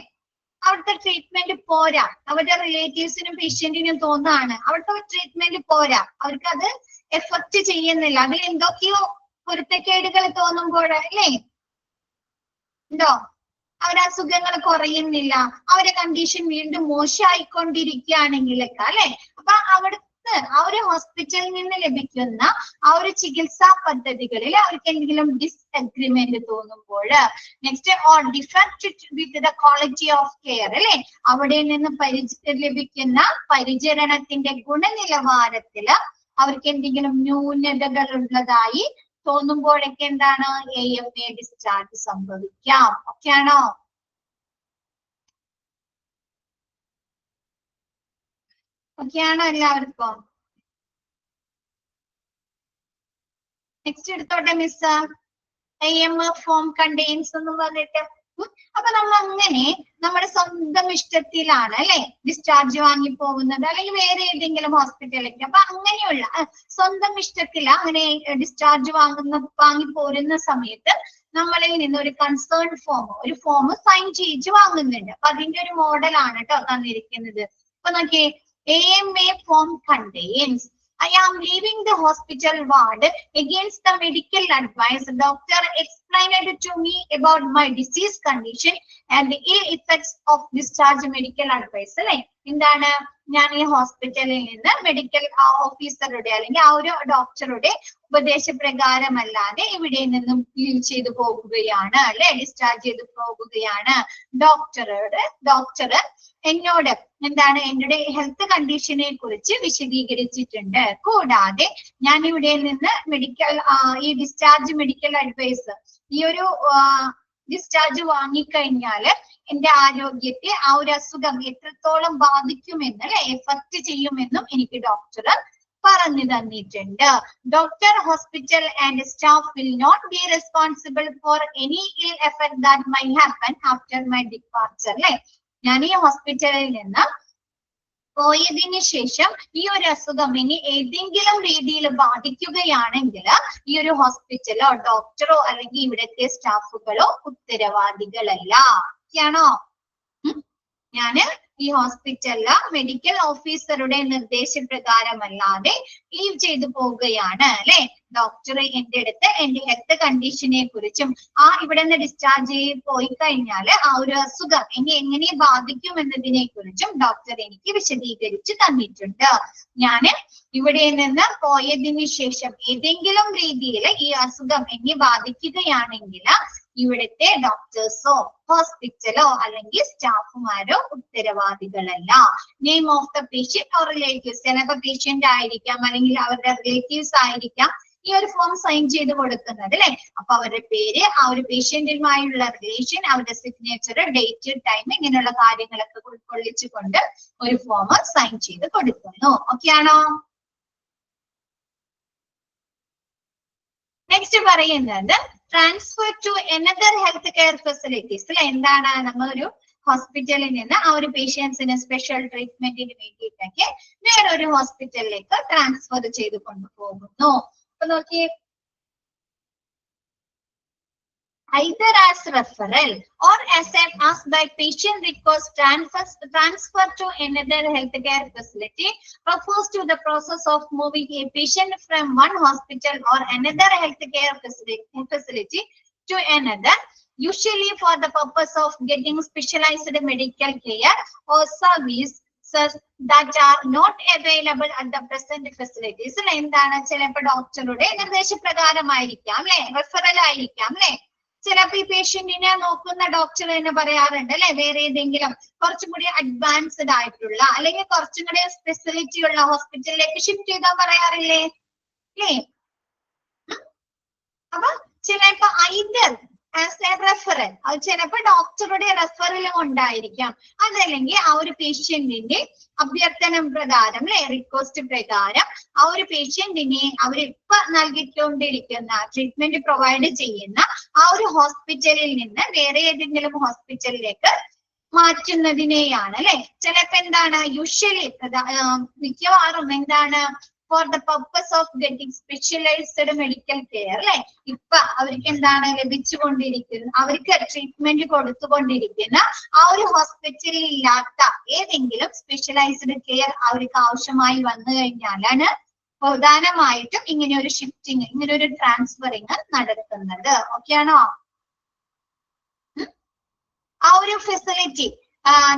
അവിടുത്തെ ട്രീറ്റ്മെന്റ് പോരാ, അവരുടെ റിലേറ്റീവ്സിനും പേഷ്യന്റിനും തോന്നാണ് അവിടുത്തെ ട്രീറ്റ്മെന്റ് പോരാ, അവർക്ക് അത് എഫക്ട് ചെയ്യുന്നില്ല, അതിൽ എന്തൊക്കെയോ പൊരുത്തക്കേടുകൾ തോന്നുമ്പോൾ അല്ലേ ഉണ്ടോ, അവരുടെ അസുഖങ്ങൾ കുറയുന്നില്ല, അവരുടെ കണ്ടീഷൻ വീണ്ടും മോശമായിക്കൊണ്ടിരിക്കുകയാണെങ്കിലൊക്കെ അല്ലെ. അപ്പൊ അവിടുത്തെ ആ ഒരു ഹോസ്പിറ്റലിൽ നിന്ന് ലഭിക്കുന്ന ആ ഒരു ചികിത്സാ പദ്ധതികളിൽ അവർക്ക് എന്തെങ്കിലും ഡിസ്അഗ്രിമെന്റ് തോന്നുമ്പോൾ, next or defect with the quality of care അല്ലെ, അവിടെ നിന്ന് ലഭിക്കുന്ന പരിചരണത്തിന്റെ ഗുണനിലവാരത്തില് അവർക്ക് എന്തെങ്കിലും ന്യൂനതകൾ ഉള്ളതായി തോന്നുമ്പോഴൊക്കെ എന്താണ് AMA ഡിസ്ചാർജ് സംഭവിക്കാം. ഓക്കെ ആണോ? ഓക്കെ ആണോ എല്ലാവർക്കും? നെക്സ്റ്റ് എടുത്തോട്ടെ മിസ്. AMA ഫോം കണ്ടെയ്ൻസ് എന്ന് പറഞ്ഞിട്ട്. അപ്പൊ നമ്മൾ അങ്ങനെ നമ്മുടെ സ്വന്തം ഇഷ്ടത്തിലാണ് അല്ലെ ഡിസ്ചാർജ് വാങ്ങി പോകുന്നത്, അല്ലെങ്കിൽ വേറെ ഏതെങ്കിലും ഹോസ്പിറ്റലിലേക്ക്. അപ്പൊ അങ്ങനെയുള്ള സ്വന്തം ഇഷ്ടത്തില അങ്ങനെ ഡിസ്ചാർജ് വാങ്ങി പോരുന്ന സമയത്ത് നമ്മളിൽ നിന്ന് ഒരു കൺസേൺ ഫോം, ഒരു ഫോം സൈൻ ചെയ്ത് വാങ്ങുന്നുണ്ട്. അപ്പൊ അതിന്റെ ഒരു മോഡലാണ് കേട്ടോ തന്നിരിക്കുന്നത്. അപ്പൊ നോക്കിയേ, AMA form contains I am leaving the hospital ward against the medical advice. Doctor explained to me about my disease condition and the ill effects of discharge medical advice. അല്ലെ, എന്താണ്, ഞാൻ ഈ ഹോസ്പിറ്റലിൽ നിന്ന് മെഡിക്കൽ ഓഫീസറുടെ അല്ലെങ്കിൽ ആ ഒരു ഡോക്ടറുടെ ഉപദേശപ്രകാരമല്ലാതെ ഇവിടെ നിന്നും ലീവ് ചെയ്തു പോകുകയാണ് അല്ലെ, ഡിസ്ചാർജ് ചെയ്ത് പോകുകയാണ്. ഡോക്ടർ എന്നോട് എന്താണ് എന്റെ ഹെൽത്ത് കണ്ടീഷനെ കുറിച്ച് വിശദീകരിച്ചിട്ടുണ്ട്. കൂടാതെ ഞാൻ ഇവിടെ നിന്ന് ഈ ഡിസ്ചാർജ് മെഡിക്കൽ അഡ്വൈസ്, ഈ ഒരു ഡിസ്ചാർജ് വാങ്ങിക്കഴിഞ്ഞാല് എന്റെ ആരോഗ്യത്തെ ആ ഒരു അസുഖം എത്രത്തോളം ബാധിക്കുമെന്ന് അല്ലെ, എഫക്ട് ചെയ്യുമെന്നും എനിക്ക് ഡോക്ടർ പറഞ്ഞു തന്നിട്ടുണ്ട്. Doctor, hospital and staff will not be responsible for any ill effect that may happen after my departure അല്ലെ. ഞാൻ ഈ ഹോസ്പിറ്റലിൽ നിന്ന് പോയതിന് ശേഷം ഈ ഒരു അസുഖം ഇനി ഏതെങ്കിലും രീതിയിൽ ബാധിക്കുകയാണെങ്കിൽ ഈ ഒരു ഹോസ്പിറ്റലോ ഡോക്ടറോ അല്ലെങ്കിൽ ഇവിടുത്തെ സ്റ്റാഫുകളോ ഉത്തരവാദികളല്ല. ാണോ? ഞാന് ഈ ഹോസ്പിറ്റലില് മെഡിക്കൽ ഓഫീസറുടെ നിർദ്ദേശപ്രകാരമല്ലാതെ ലീവ് ചെയ്തു പോവുകയാണ് അല്ലെ. ഡോക്ടർ എന്റെ അടുത്ത് എന്റെ ഹെൽത്ത് കണ്ടീഷനെ കുറിച്ചും ഇവിടെ നിന്ന് ഡിസ്ചാർജ് പോയി കഴിഞ്ഞാൽ ആ ഒരു അസുഖം എന്നെ എങ്ങനെ ബാധിക്കും എന്നതിനെ കുറിച്ചും ഡോക്ടർ എനിക്ക് വിശദീകരിച്ചു തന്നിട്ടുണ്ട്. ഞാന് ഇവിടെ നിന്ന് പോയതിനു ശേഷം ഏതെങ്കിലും രീതിയിൽ ഈ അസുഖം എന്നെ ബാധിക്കുകയാണെങ്കിൽ ഇവിടുത്തെ ഡോക്ടേഴ്സോ ഹോസ്പിറ്റലോ അല്ലെങ്കിൽ സ്റ്റാഫുമാരോ ഉത്തരവാദികളല്ല. Name of the patient or relatives, ചിലപ്പോൾ പേഷ്യന്റ് ആയിരിക്കാം അല്ലെങ്കിൽ അവരുടെ റിലേറ്റീവ്സ് ആയിരിക്കാം ഈ ഒരു ഫോം സൈൻ ചെയ്ത് കൊടുക്കുന്നത് അല്ലെ. അപ്പൊ അവരുടെ പേര്, ആ ഒരു പേഷ്യന്റുമായുള്ള റിലേഷൻ, അവരുടെ സിഗ്നേച്ചർ, ഡേറ്റ്, ടൈം, ഇങ്ങനെയുള്ള കാര്യങ്ങളൊക്കെ ഉൾക്കൊള്ളിച്ചുകൊണ്ട് ഒരു ഫോം സൈൻ ചെയ്ത് കൊടുക്കുന്നു. ഓക്കെ ആണോ? നെക്സ്റ്റ് പറയുന്നത് transfer to another health care facilities. എന്താണ്, നമ്മളൊരു ഹോസ്പിറ്റലിൽ നിന്ന് ആ ഒരു പേഷ്യൻസിന് സ്പെഷ്യൽ ട്രീറ്റ്മെന്റിന് വേണ്ടിയിട്ടൊക്കെ വേറൊരു ഹോസ്പിറ്റലിലേക്ക് ട്രാൻസ്ഫർ ചെയ്ത് കൊണ്ടുപോകുന്നു. അപ്പൊ നോക്കി, either as referral or as an asked by patient request transfer to another healthcare facility refers to the process of moving a patient from one hospital or another healthcare facility to another, usually for the purpose of getting specialized medical care or services that are not available at the present facilities. എന്താണ്, ചിലപ്പോൾ ഡോക്ടറുടെ നിർദ്ദേശപ്രകാരമായിരിക്കാം അല്ലെ, referral ആയിരിക്കാം അല്ലെ, ചിലപ്പോ ഈ പേഷ്യന്റിനെ നോക്കുന്ന doctor തന്നെ പറയാറുണ്ട് അല്ലെ, വേറെ ഏതെങ്കിലും കുറച്ചും കൂടി അഡ്വാൻസ്ഡ് ആയിട്ടുള്ള അല്ലെങ്കിൽ കുറച്ചും കൂടി സ്പെഷ്യലിറ്റി ഉള്ള ഹോസ്പിറ്റലിലേക്ക് ഷിഫ്റ്റ് ചെയ്താൽ പറയാറില്ലേ അല്ലേ? അപ്പൊ ചിലപ്പോ ഐദർ ആസ് എ റെഫറൽ, അത് ചിലപ്പോ ഡോക്ടറുടെ റെഫറലും ഉണ്ടായിരിക്കാം, അതല്ലെങ്കിൽ ആ ഒരു പേഷ്യന്റിന്റെ അഭ്യർത്ഥന പ്രകാരം അല്ലെ, റിക്വസ്റ്റ് പ്രകാരം ആ ഒരു പേഷ്യന്റിനെ അവരിപ്പൊ നൽകിക്കൊണ്ടിരിക്കുന്ന ട്രീറ്റ്മെന്റ് പ്രൊവൈഡ് ചെയ്യുന്ന ആ ഒരു ഹോസ്പിറ്റലിൽ നിന്ന് വേറെ ഏതെങ്കിലും ഹോസ്പിറ്റലിലേക്ക് മാറ്റുന്നതിനെയാണ് അല്ലെ. ചിലപ്പോ എന്താണ് യൂഷ്വലി മിക്കവാറും എന്താണ് for the purpose of getting specialized medical care അല്ലെ, ഇപ്പൊ അവർക്ക് എന്താണ് ലഭിച്ചുകൊണ്ടിരിക്കുന്നത്, അവർക്ക് ട്രീറ്റ്മെന്റ് കൊടുത്തുകൊണ്ടിരിക്കുന്ന ആ ഒരു ഹോസ്പിറ്റലിൽ ഇല്ലാത്ത ഏതെങ്കിലും സ്പെഷ്യലൈസ്ഡ് കെയർ അവർക്ക് ആവശ്യമായി വന്നു കഴിഞ്ഞാലാണ് പ്രധാനമായിട്ടും ഇങ്ങനെ ഒരു ഷിഫ്റ്റിംഗ്, ഇങ്ങനെ ഒരു ട്രാൻസ്ഫറിങ് നടക്കുന്നത്. ഓക്കെ ആണോ? ആ ഒരു facility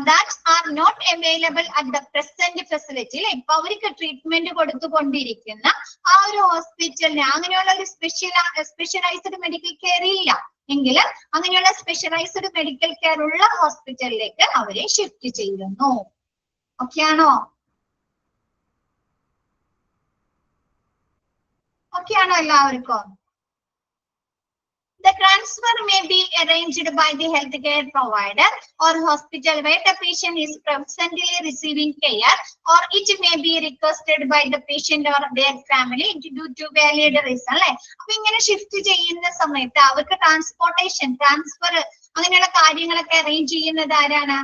that are not available at the present facility അല്ലെ, ഇപ്പൊ അവർക്ക് ട്രീറ്റ്മെന്റ് കൊടുത്തുകൊണ്ടിരിക്കുന്ന ആ ഒരു ഹോസ്പിറ്റലിന് അങ്ങനെയുള്ള ഒരു സ്പെഷ്യലൈസ്ഡ് മെഡിക്കൽ കെയർ ഇല്ല എങ്കിൽ അങ്ങനെയുള്ള സ്പെഷ്യലൈസ്ഡ് മെഡിക്കൽ കെയർ ഉള്ള ഹോസ്പിറ്റലിലേക്ക് അവരെ ഷിഫ്റ്റ് ചെയ്യുന്നു. ഓക്കെ ആണോ? ഓക്കെ ആണോ എല്ലാവർക്കും? The transfer may be arranged by the healthcare provider or hospital where the patient is presently receiving care, or it may be requested by the patient or their family due to valid reason അല്ലെ. അപ്പൊ ഇങ്ങനെ shift ചെയ്യുന്ന സമയത്ത് അവർക്ക് transportation, transfer അങ്ങനെയുള്ള കാര്യങ്ങളൊക്കെ arrange ചെയ്യുന്നത് ആരാണ്?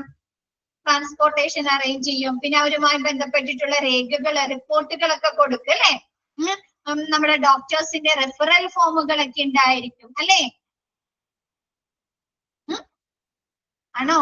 ട്രാൻസ്പോർട്ടേഷൻ അറേഞ്ച് ചെയ്യും. പിന്നെ അവരുമായി ബന്ധപ്പെട്ടിട്ടുള്ള രേഖകൾ, റിപ്പോർട്ടുകളൊക്കെ കൊടുക്കും അല്ലെ. നമ്മുടെ ഡോക്ടേഴ്സിന്റെ റെഫറൽ ഫോമുകളൊക്കെ ഉണ്ടായിരിക്കും അല്ലെ, ആണോ?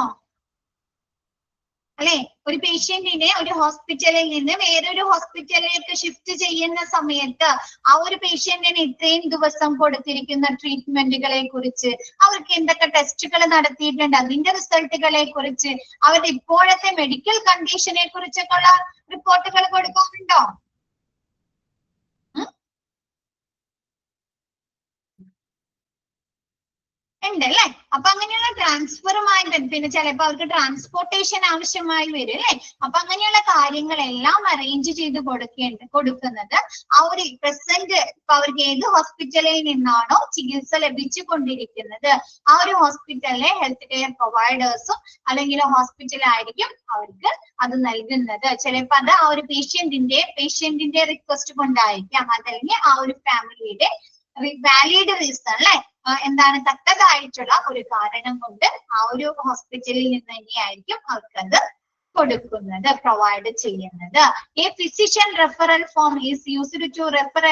അല്ലെ, ഒരു പേഷ്യന്റിനെ ഒരു ഹോസ്പിറ്റലിൽ നിന്ന് വേറൊരു ഹോസ്പിറ്റലിലേക്ക് ഷിഫ്റ്റ് ചെയ്യുന്ന സമയത്ത് ആ ഒരു പേഷ്യന്റിന് ഇത്രയും ദിവസം കൊടുത്തിരിക്കുന്ന ട്രീറ്റ്മെന്റുകളെ കുറിച്ച്, അവർക്ക് എന്തൊക്കെ ടെസ്റ്റുകൾ നടത്തിയിട്ടുണ്ട് അതിന്റെ റിസൾട്ടുകളെ കുറിച്ച്, അവരുടെ ഇപ്പോഴത്തെ മെഡിക്കൽ കണ്ടീഷനെ കുറിച്ചൊക്കെ ഉള്ള റിപ്പോർട്ടുകൾ കൊടുക്കാറുണ്ടോ? ഉണ്ട് അല്ലെ. അപ്പൊ അങ്ങനെയുള്ള ട്രാൻസ്ഫറുമായി പിന്നെ ചിലപ്പോ അവർക്ക് ട്രാൻസ്പോർട്ടേഷൻ ആവശ്യമായി വരും അല്ലെ. അപ്പൊ അങ്ങനെയുള്ള കാര്യങ്ങളെല്ലാം അറേഞ്ച് ചെയ്ത് കൊടുക്കുന്നത് ആ ഒരു പ്രസന്റ് ഇപ്പൊ അവർക്ക് ഏത് ഹോസ്പിറ്റലിൽ നിന്നാണോ ചികിത്സ ലഭിച്ചു കൊണ്ടിരിക്കുന്നത് ആ ഒരു ഹോസ്പിറ്റലിലെ ഹെൽത്ത് കെയർ പ്രൊവൈഡേഴ്സും അല്ലെങ്കിൽ ഹോസ്പിറ്റലായിരിക്കും അവർക്ക് അത് നൽകുന്നത്. ചിലപ്പോ അത് ആ ഒരു പേഷ്യന്റിന്റെ റിക്വസ്റ്റ് കൊണ്ടായിരിക്കാം, അതല്ലെങ്കിൽ ആ ഒരു ഫാമിലിയുടെ വാലിഡ് റീസൺ അല്ലെ, എന്താണ് തക്കതായിട്ടുള്ള ഒരു കാരണം കൊണ്ട് ആ ഒരു ഹോസ്പിറ്റലിൽ നിന്ന് തന്നെയായിരിക്കും അവർക്കത് കൊടുക്കുന്നത്, പ്രൊവൈഡ് ചെയ്യുന്നത്. A physician referral form is used to refer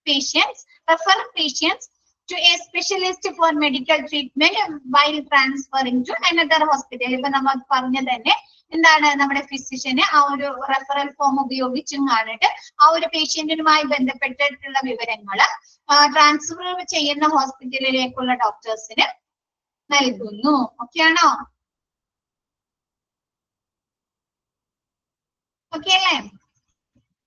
patients to a specialist for medical treatment while transferring to another hospital. ഇപ്പൊ നമ്മൾ പറഞ്ഞ തന്നെ എന്താണ്, നമ്മുടെ ഫിസിഷ്യന് ആ ഒരു റെഫറൽ ഫോം ഉപയോഗിച്ചും കാണിട്ട് ആ ഒരു പേഷ്യന്റിനുമായി ബന്ധപ്പെട്ടിട്ടുള്ള വിവരങ്ങള് ട്രാൻസ്ഫർ ചെയ്യുന്ന ഹോസ്പിറ്റലിലേക്കുള്ള ഡോക്ടേഴ്സിന് നൽകുന്നു. ഓക്കെ ആണോ? ഓക്കെ അല്ലേ?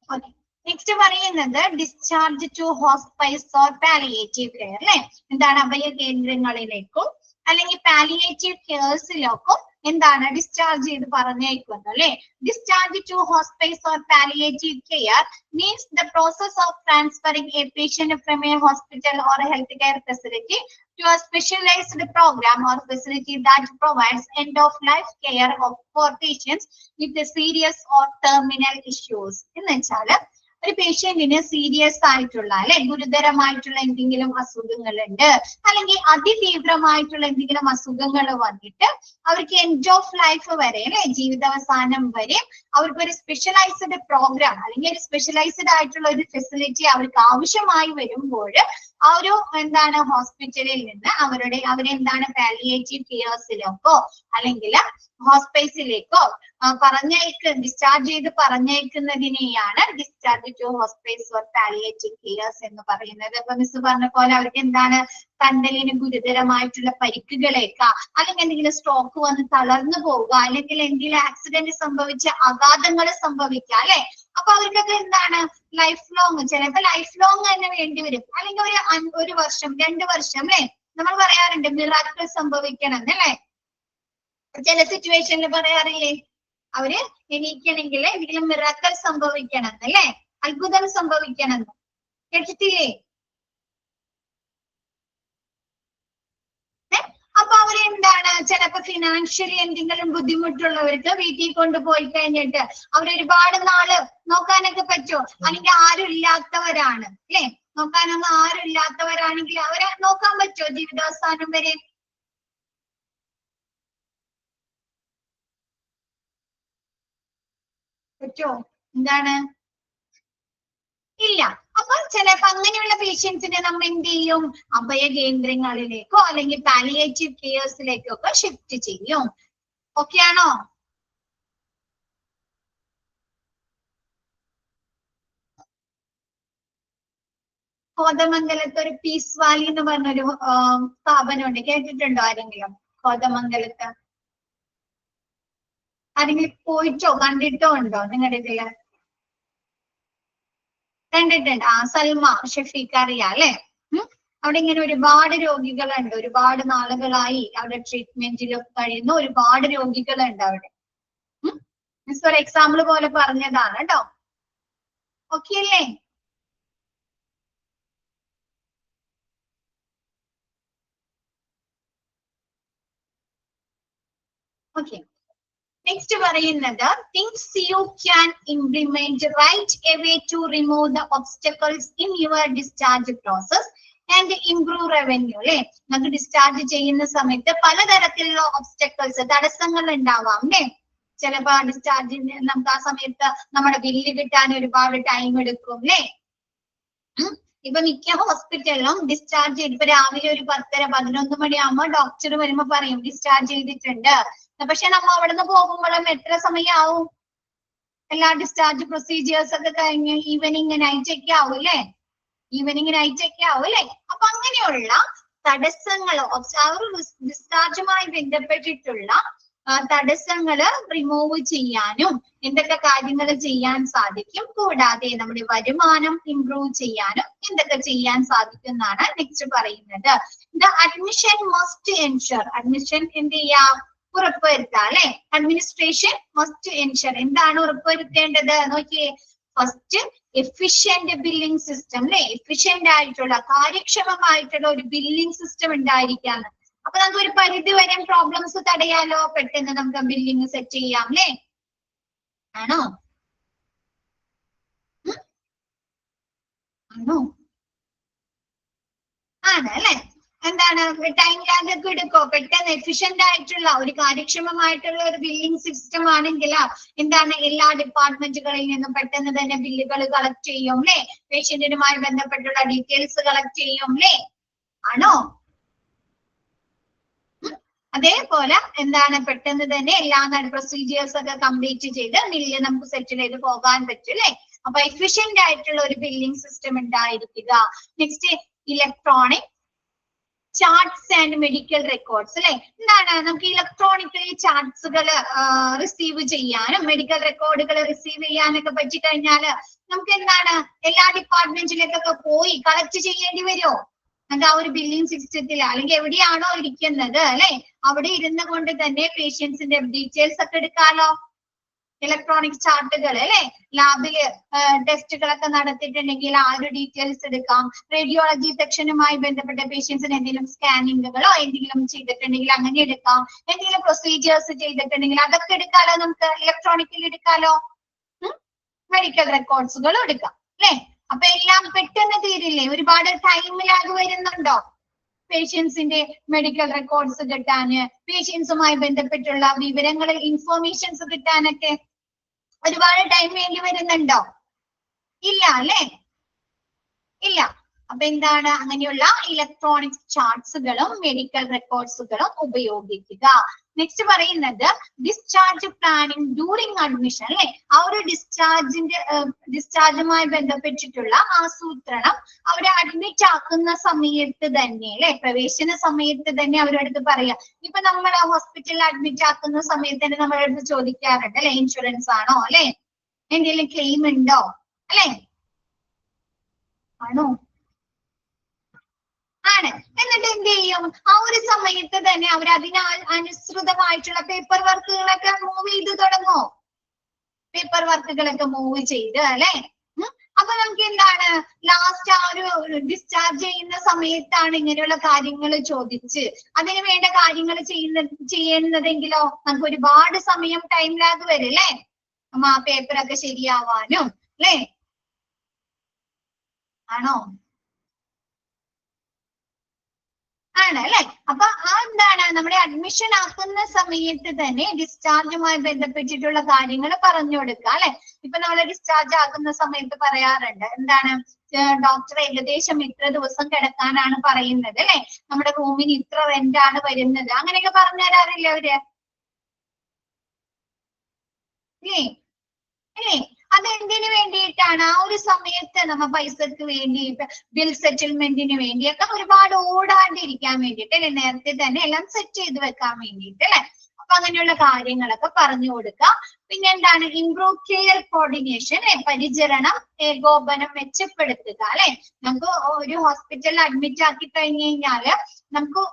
ഓക്കെ. നെക്സ്റ്റ് പറയുന്നത് discharge to hospice or palliative care അല്ലെ. എന്താണ്, അഭയ കേന്ദ്രങ്ങളിലേക്കും അല്ലെങ്കിൽ പാലിയേറ്റീവ് കെയർസിലേക്കും എന്താണ് ഡിസ്ചാർജ് ചെയ്ത് പറഞ്ഞേക്കുന്നത് അല്ലെ. Discharge to hospice or palliative care means the process of transferring a patient from a hospital or a healthcare facility to a specialized program or facility that provides end-of-life care for patients with serious or terminal issues. എന്ന് വെച്ചാൽ ഒരു പേഷ്യന്റിന് serious ആയിട്ടുള്ള അല്ലെ ഗുരുതരമായിട്ടുള്ള എന്തെങ്കിലും അസുഖങ്ങളുണ്ട്, അല്ലെങ്കിൽ അതിതീവ്രമായിട്ടുള്ള എന്തെങ്കിലും അസുഖങ്ങൾ വന്നിട്ട് അവർക്ക് എൻഡ് ഓഫ് ലൈഫ് വരെ അല്ലെ, ജീവിതാവസാനം വരെ അവർക്ക് ഒരു സ്പെഷ്യലൈസ്ഡ് പ്രോഗ്രാം അല്ലെങ്കിൽ ഒരു സ്പെഷ്യലൈസ്ഡ് ആയിട്ടുള്ള ഒരു ഫെസിലിറ്റി അവർക്ക് ആവശ്യമായി വരുമ്പോൾ ആ ഒരു എന്താണ് ഹോസ്പിറ്റലിൽ നിന്ന് അവരെ എന്താണ് പാലിയേറ്റീവ് കെയർസിലേക്കോ അല്ലെങ്കിൽ ഹോസ്പൈസിലേക്കോ ഡിസ്ചാർജ് ചെയ്ത് പറഞ്ഞേക്കുന്നതിനെയാണ് discharge to hospice or palliative cares എന്ന് പറയുന്നത്. ഇപ്പൊ മിസ് പറഞ്ഞ പോലെ അവർക്ക് എന്താണ് കണ്ടലിന് ഗുരുതരമായിട്ടുള്ള പരിക്കുകളേക്കാം, അല്ലെങ്കിൽ എന്തെങ്കിലും സ്ട്രോക്ക് വന്ന് തളർന്നു പോവുക, അല്ലെങ്കിൽ എന്തെങ്കിലും ആക്സിഡന്റ് സംഭവിച്ച ആഘാതങ്ങൾ സംഭവിക്കുക അല്ലെ. അപ്പൊ അവർക്കൊക്കെ എന്താണ് ലൈഫ് ലോങ്, ചിലപ്പോ ലൈഫ് ലോങ് തന്നെ വേണ്ടി വരും, അല്ലെങ്കിൽ ഒരു വർഷം 2 വർഷം അല്ലെ നമ്മൾ പറയാറുണ്ട് മിറാക്കിൾ സംഭവിക്കണം എന്നല്ലേ, ചില സിറ്റുവേഷനിൽ പറയാറില്ലേ അവര് എണീക്കണമെങ്കിൽ എന്തെങ്കിലും മിറാക്കിൾ സംഭവിക്കണം എന്നല്ലേ, അത്ഭുതം സംഭവിക്കണം എന്ന് കേട്ടിട്ടില്ലേ? അപ്പൊ അവരെന്താണ് ചിലപ്പോ ഫിനാൻഷ്യലി എന്തെങ്കിലും ബുദ്ധിമുട്ടുള്ളവർക്ക് വീട്ടിൽ കൊണ്ടുപോയി കഴിഞ്ഞിട്ട് അവരൊരുപാട് നാള് നോക്കാനൊക്കെ പറ്റുമോ? അല്ലെങ്കിൽ ആരും ഇല്ലാത്തവരാണ് അല്ലെ, നോക്കാനൊന്നും ആരും ഇല്ലാത്തവരാണെങ്കിൽ അവരെ നോക്കാൻ പറ്റുമോ ജീവിതാവസാനം വരെ? പറ്റുമോ? എന്താണ്? ഇല്ല. അപ്പൊ ചിലപ്പോ അങ്ങനെയുള്ള പേഷ്യൻസിനെ നമ്മൾ എന്ത് ചെയ്യും? അഭയ കേന്ദ്രങ്ങളിലേക്കോ അല്ലെങ്കിൽ പാലിയേറ്റീവ് കെയർസിലേക്കോ ഒക്കെ ഷിഫ്റ്റ് ചെയ്യും. ഓക്കെ ആണോ? കോതമംഗലത്ത് ഒരു പീസ് വാലി എന്ന് പറഞ്ഞൊരു സ്ഥാപനമുണ്ട്, കേട്ടിട്ടുണ്ടോ ആരെങ്കിലും? കോതമംഗലത്ത് ആരെങ്കിലും പോയിട്ടോ കണ്ടിട്ടോ ഉണ്ടോ നിങ്ങളുടെ ഇതില്? കണ്ടിട്ടുണ്ട്. ആ സൽമ ഷഫീഖ് അറിയാം അല്ലെ? അവിടെ ഇങ്ങനെ ഒരുപാട് രോഗികളുണ്ട്, ഒരുപാട് നാളുകളായി അവിടെ ട്രീറ്റ്മെന്റിൽ കഴിയുന്ന ഒരുപാട് രോഗികളുണ്ട് അവിടെ. മിസ് ഒരു എക്സാമ്പിൾ പോലെ പറഞ്ഞതാണ് കേട്ടോ. ഓക്കെ അല്ലേ? ഓക്കെ, നെക്സ്റ്റ് പറയുന്നത് things you can implement right away to remove the obstacles in your discharge process and improve revenue അല്ലെ. നമുക്ക് ഡിസ്ചാർജ് ചെയ്യുന്ന സമയത്ത് പലതരത്തിലുള്ള ഒബ്സ്റ്റക്കിൾസ്, തടസ്സങ്ങൾ ഉണ്ടാവാം അല്ലെ. ചിലപ്പോ ഡിസ്ചാർജിന് നമുക്ക് ആ സമയത്ത് നമ്മുടെ ബില്ല് കിട്ടാൻ ഒരുപാട് ടൈം എടുക്കും അല്ലെ. ഇപ്പൊ മിക്ക ഹോസ്പിറ്റലിലും ഡിസ്ചാർജ് ചെയ്ത് ഇപ്പൊ രാവിലെ ഒരു 10:30-11 മണിയാകുമ്പോൾ ഡോക്ടർ വരുമ്പോ പറയും ഡിസ്ചാർജ് ചെയ്തിട്ടുണ്ട്. പക്ഷെ നമ്മൾ അവിടെ നിന്ന് പോകുമ്പോഴും എത്ര സമയമാവും? എല്ലാ ഡിസ്ചാർജ് പ്രൊസീജിയേഴ്സ് ഒക്കെ കഴിഞ്ഞ് ഈവനിങ് നൈറ്റ് ഒക്കെ ആവും അല്ലെ, ഈവനിങ് നൈറ്റ് ഒക്കെ ആവും അല്ലെ. അപ്പൊ അങ്ങനെയുള്ള തടസ്സങ്ങൾ ഡിസ്ചാർജുമായി ബന്ധപ്പെട്ടിട്ടുള്ള തടസ്സങ്ങൾ റിമൂവ് ചെയ്യാനും എന്തൊക്കെ കാര്യങ്ങൾ ചെയ്യാൻ സാധിക്കും, കൂടാതെ നമ്മുടെ വരുമാനം ഇംപ്രൂവ് ചെയ്യാനും എന്തൊക്കെ ചെയ്യാൻ സാധിക്കും എന്നാണ് നെക്സ്റ്റ് പറയുന്നത്. The admission must ensure, admission എന്ത് ചെയ്യാം? ഉറപ്പുവരുത്താം അല്ലെ. അഡ്മിനിസ്ട്രേഷൻ മസ്റ്റ് എൻഷുർ, എന്താണ് ഉറപ്പുവരുത്തേണ്ടത് നോക്കിയേ? ഫസ്റ്റ് എഫിഷ്യന്റ് ബില്ലിംഗ് സിസ്റ്റം അല്ലെ, എഫിഷ്യന്റ് ആയിട്ടുള്ള കാര്യക്ഷമമായിട്ടുള്ള ഒരു ബില്ലിംഗ് സിസ്റ്റം ഉണ്ടായിരിക്കാന്ന്. അപ്പൊ നമുക്ക് ഒരു പരിധി വരെ പ്രോബ്ലംസ് തടയാലോ, പെട്ടെന്ന് നമുക്ക് ബില്ലിംഗ് സെറ്റ് ചെയ്യാം അല്ലെ. ആണോ? ആണോ? ആണ് അല്ലെ. എന്താണ് ടൈം ലാഗ് ഒക്കെ എടുക്കോ? പെട്ടെന്ന് എഫിഷ്യന്റ് ആയിട്ടുള്ള ഒരു കാര്യക്ഷമമായിട്ടുള്ള ഒരു ബില്ലിംഗ് സിസ്റ്റം ആണെങ്കിൽ എന്താണ് എല്ലാ ഡിപ്പാർട്ട്മെന്റുകളിൽ നിന്നും പെട്ടെന്ന് തന്നെ ബില്ലുകൾ കളക്ട് ചെയ്യും അല്ലെ, പേഷ്യന്റിനുമായി ബന്ധപ്പെട്ടുള്ള ഡീറ്റെയിൽസ് കളക്ട് ചെയ്യും അല്ലെ. ആണോ? അതേപോലെ എന്താണ് പെട്ടെന്ന് തന്നെ എല്ലാ പ്രൊസീജിയേഴ്സ് ഒക്കെ കംപ്ലീറ്റ് ചെയ്ത് ബില്ല് നമുക്ക് സെറ്റിൽ ചെയ്ത് പോകാൻ പറ്റും അല്ലെ. അപ്പൊ എഫിഷ്യന്റ് ആയിട്ടുള്ള ഒരു ബില്ലിംഗ് സിസ്റ്റം ഉണ്ടായിരിക്കുക. Next electronic charts and medical records അല്ലെ. എന്താണ് നമുക്ക് ഇലക്ട്രോണിക്കലി ചാർട്ട്സുകൾ റിസീവ് ചെയ്യാനും മെഡിക്കൽ റെക്കോർഡുകൾ റിസീവ് ചെയ്യാനൊക്കെ പറ്റി കഴിഞ്ഞാല് നമുക്ക് എന്താണ് എല്ലാ ഡിപ്പാർട്ട്മെന്റിലേക്കൊക്കെ പോയി കളക്ട് ചെയ്യേണ്ടി വരുമോ? നമുക്ക് ആ ഒരു ബില്ലിംഗ് സിസ്റ്റത്തിൽ അല്ലെങ്കിൽ എവിടെയാണോ ഇരിക്കുന്നത് അല്ലെ അവിടെ ഇരുന്ന് കൊണ്ട് തന്നെ പേഷ്യൻസിന്റെ ഡീറ്റെയിൽസ് ഒക്കെ എടുക്കാലോ. ഇലക്ട്രോണിക് ചാർട്ടുകൾ അല്ലെ, ലാബില് ടെസ്റ്റുകളൊക്കെ നടത്തിയിട്ടുണ്ടെങ്കിൽ ആ ഒരു ഡീറ്റെയിൽസ് എടുക്കാം. റേഡിയോളജി സെക്ഷനുമായി ബന്ധപ്പെട്ട പേഷ്യൻസിന് എന്തെങ്കിലും സ്കാനിങ്ങുകളോ എന്തെങ്കിലും ചെയ്തിട്ടുണ്ടെങ്കിൽ അങ്ങനെ എടുക്കാം. എന്തെങ്കിലും പ്രൊസീജിയേഴ്സ് ചെയ്തിട്ടുണ്ടെങ്കിൽ അതൊക്കെ എടുക്കാലോ, നമുക്ക് ഇലക്ട്രോണിക്കലി എടുക്കാലോ. മെഡിക്കൽ റെക്കോർഡ്സുകളും എടുക്കാം അല്ലെ. അപ്പൊ എല്ലാം പെട്ടെന്ന് തീരില്ലേ? ഒരുപാട് ടൈം ലാഗ് വരുന്നുണ്ടോ പേഷ്യൻസിന്റെ മെഡിക്കൽ റെക്കോർഡ്സ് കിട്ടാന്, പേഷ്യൻസുമായി ബന്ധപ്പെട്ടുള്ള വിവരങ്ങളിൽ ഇൻഫോർമേഷൻസ് കിട്ടാനൊക്കെ ഒരുപാട് ടൈം വേണ്ടി വരുന്നുണ്ടോ? ഇല്ല അല്ലെ, ഇല്ല. അപ്പൊ എന്താണ് അങ്ങനെയുള്ള ഇലക്ട്രോണിക് ചാർട്ട്സുകളും മെഡിക്കൽ റെക്കോർഡ്സുകളും ഉപയോഗിക്കുക. നെക്സ്റ്റ് പറയുന്നത് ഡിസ്ചാർജ് പ്ലാനിങ് ഡ്യൂറിങ് അഡ്മിഷൻ അല്ലെ. ആ ഒരു ഡിസ്ചാർജുമായി ബന്ധപ്പെട്ടിട്ടുള്ള ആസൂത്രണം അവരെ അഡ്മിറ്റ് ആക്കുന്ന സമയത്ത് തന്നെ അല്ലെ, പ്രവേശന സമയത്ത് തന്നെ അവരുടെ അടുത്ത് പറയാം. ഇപ്പൊ നമ്മൾ ഹോസ്പിറ്റലിൽ അഡ്മിറ്റ് ആക്കുന്ന സമയത്ത് തന്നെ നമ്മുടെ അടുത്ത് ചോദിക്കാറുണ്ട് അല്ലെ, ഇൻഷുറൻസ് ആണോ അല്ലെ, എന്തെങ്കിലും ക്ലെയിം ഉണ്ടോ അല്ലെ. ആണോ? ആണ്. എന്നിട്ട് എന്ത് ചെയ്യും? ആ ഒരു സമയത്ത് തന്നെ അവർ അനുസൃതമായിട്ടുള്ള പേപ്പർ വർക്കുകളൊക്കെ മൂവ് ചെയ്ത് തുടങ്ങും. പേപ്പർ വർക്കുകളൊക്കെ മൂവ് ചെയ്ത് അല്ലെ. അപ്പൊ നമുക്ക് എന്താണ് ലാസ്റ്റ് ആ ഒരു ഡിസ്ചാർജ് ചെയ്യുന്ന സമയത്താണ് ഇങ്ങനെയുള്ള കാര്യങ്ങൾ ചോദിച്ച് അതിന് വേണ്ട കാര്യങ്ങൾ ചെയ്യുന്നതെങ്കിലോ നമുക്ക് ഒരുപാട് സമയം ടൈം ലാഗ് വരും അല്ലേ? ആ പേപ്പറൊക്കെ ശരിയാവാനും അല്ലേ? ആണോ? ആണ് അല്ലെ. അപ്പൊ എന്താണ് നമ്മുടെ അഡ്മിഷൻ ആക്കുന്ന സമയത്ത് തന്നെ ഡിസ്ചാർജുമായി ബന്ധപ്പെട്ടിട്ടുള്ള കാര്യങ്ങൾ പറഞ്ഞു കൊടുക്കുക അല്ലെ. ഇപ്പൊ നമ്മൾ ഡിസ്ചാർജ് ആക്കുന്ന സമയത്ത് പറയാറുണ്ട് എന്താണ് ഡോക്ടർ ഏകദേശം ഇത്ര ദിവസം കിടക്കാനാണ് പറയുന്നത് അല്ലെ, നമ്മുടെ റൂമിന് ഇത്ര റെന്റ് ആണ് വരുന്നത്, അങ്ങനെയൊക്കെ പറഞ്ഞു തരാറില്ലേ അവര്? അല്ലേ അല്ലേ? അതെന്തിനു വേണ്ടിയിട്ടാണ്? ആ ഒരു സമയത്ത് നമ്മ പൈസക്ക് വേണ്ടിയിട്ട് ബിൽ സെറ്റിൽമെന്റിന് വേണ്ടിയൊക്കെ ഒരുപാട് ഓടാണ്ടിരിക്കാൻ വേണ്ടിയിട്ട് അല്ലെ, നേരത്തെ തന്നെ എല്ലാം സെറ്റ് ചെയ്ത് വെക്കാൻ വേണ്ടിയിട്ട് അല്ലെ. അപ്പൊ അങ്ങനെയുള്ള കാര്യങ്ങളൊക്കെ പറഞ്ഞു കൊടുക്കുക. പിന്നെ എന്താണ് ഇംപ്രൂവ് കെയർ കോർഡിനേഷൻ, പരിചരണം ഏകോപനം മെച്ചപ്പെടുത്തുക അല്ലെ. നമുക്ക് ഒരു ഹോസ്പിറ്റലിൽ അഡ്മിറ്റ് ആക്കി കഴിഞ്ഞു കഴിഞ്ഞാല് നമുക്ക്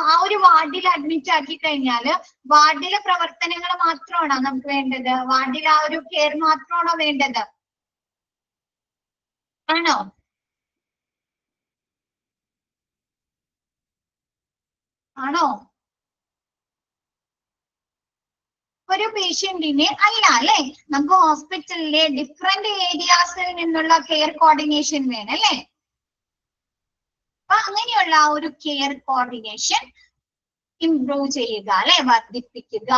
ആ ഒരു വാർഡിൽ അഡ്മിറ്റ് ആക്കി കഴിഞ്ഞാല് വാർഡിലെ പ്രവർത്തനങ്ങൾ മാത്രമാണോ നമുക്ക് വേണ്ടത്? വാർഡിൽ ആ ഒരു കെയർ മാത്രമാണോ വേണ്ടത്? ആണോ? ആണോ? ഒരു പേഷ്യന്റിനെ അല്ല അല്ലെ, നമുക്ക് ഹോസ്പിറ്റലിലെ ഡിഫറെന്റ് ഏരിയാസിൽ നിന്നുള്ള കെയർ കോർഡിനേഷൻ വേണം അല്ലെ. അപ്പൊ അങ്ങനെയുള്ള ആ ഒരു കെയർ കോർഡിനേഷൻ ഇംപ്രൂവ് ചെയ്യുക അല്ലെ, വർദ്ധിപ്പിക്കുക.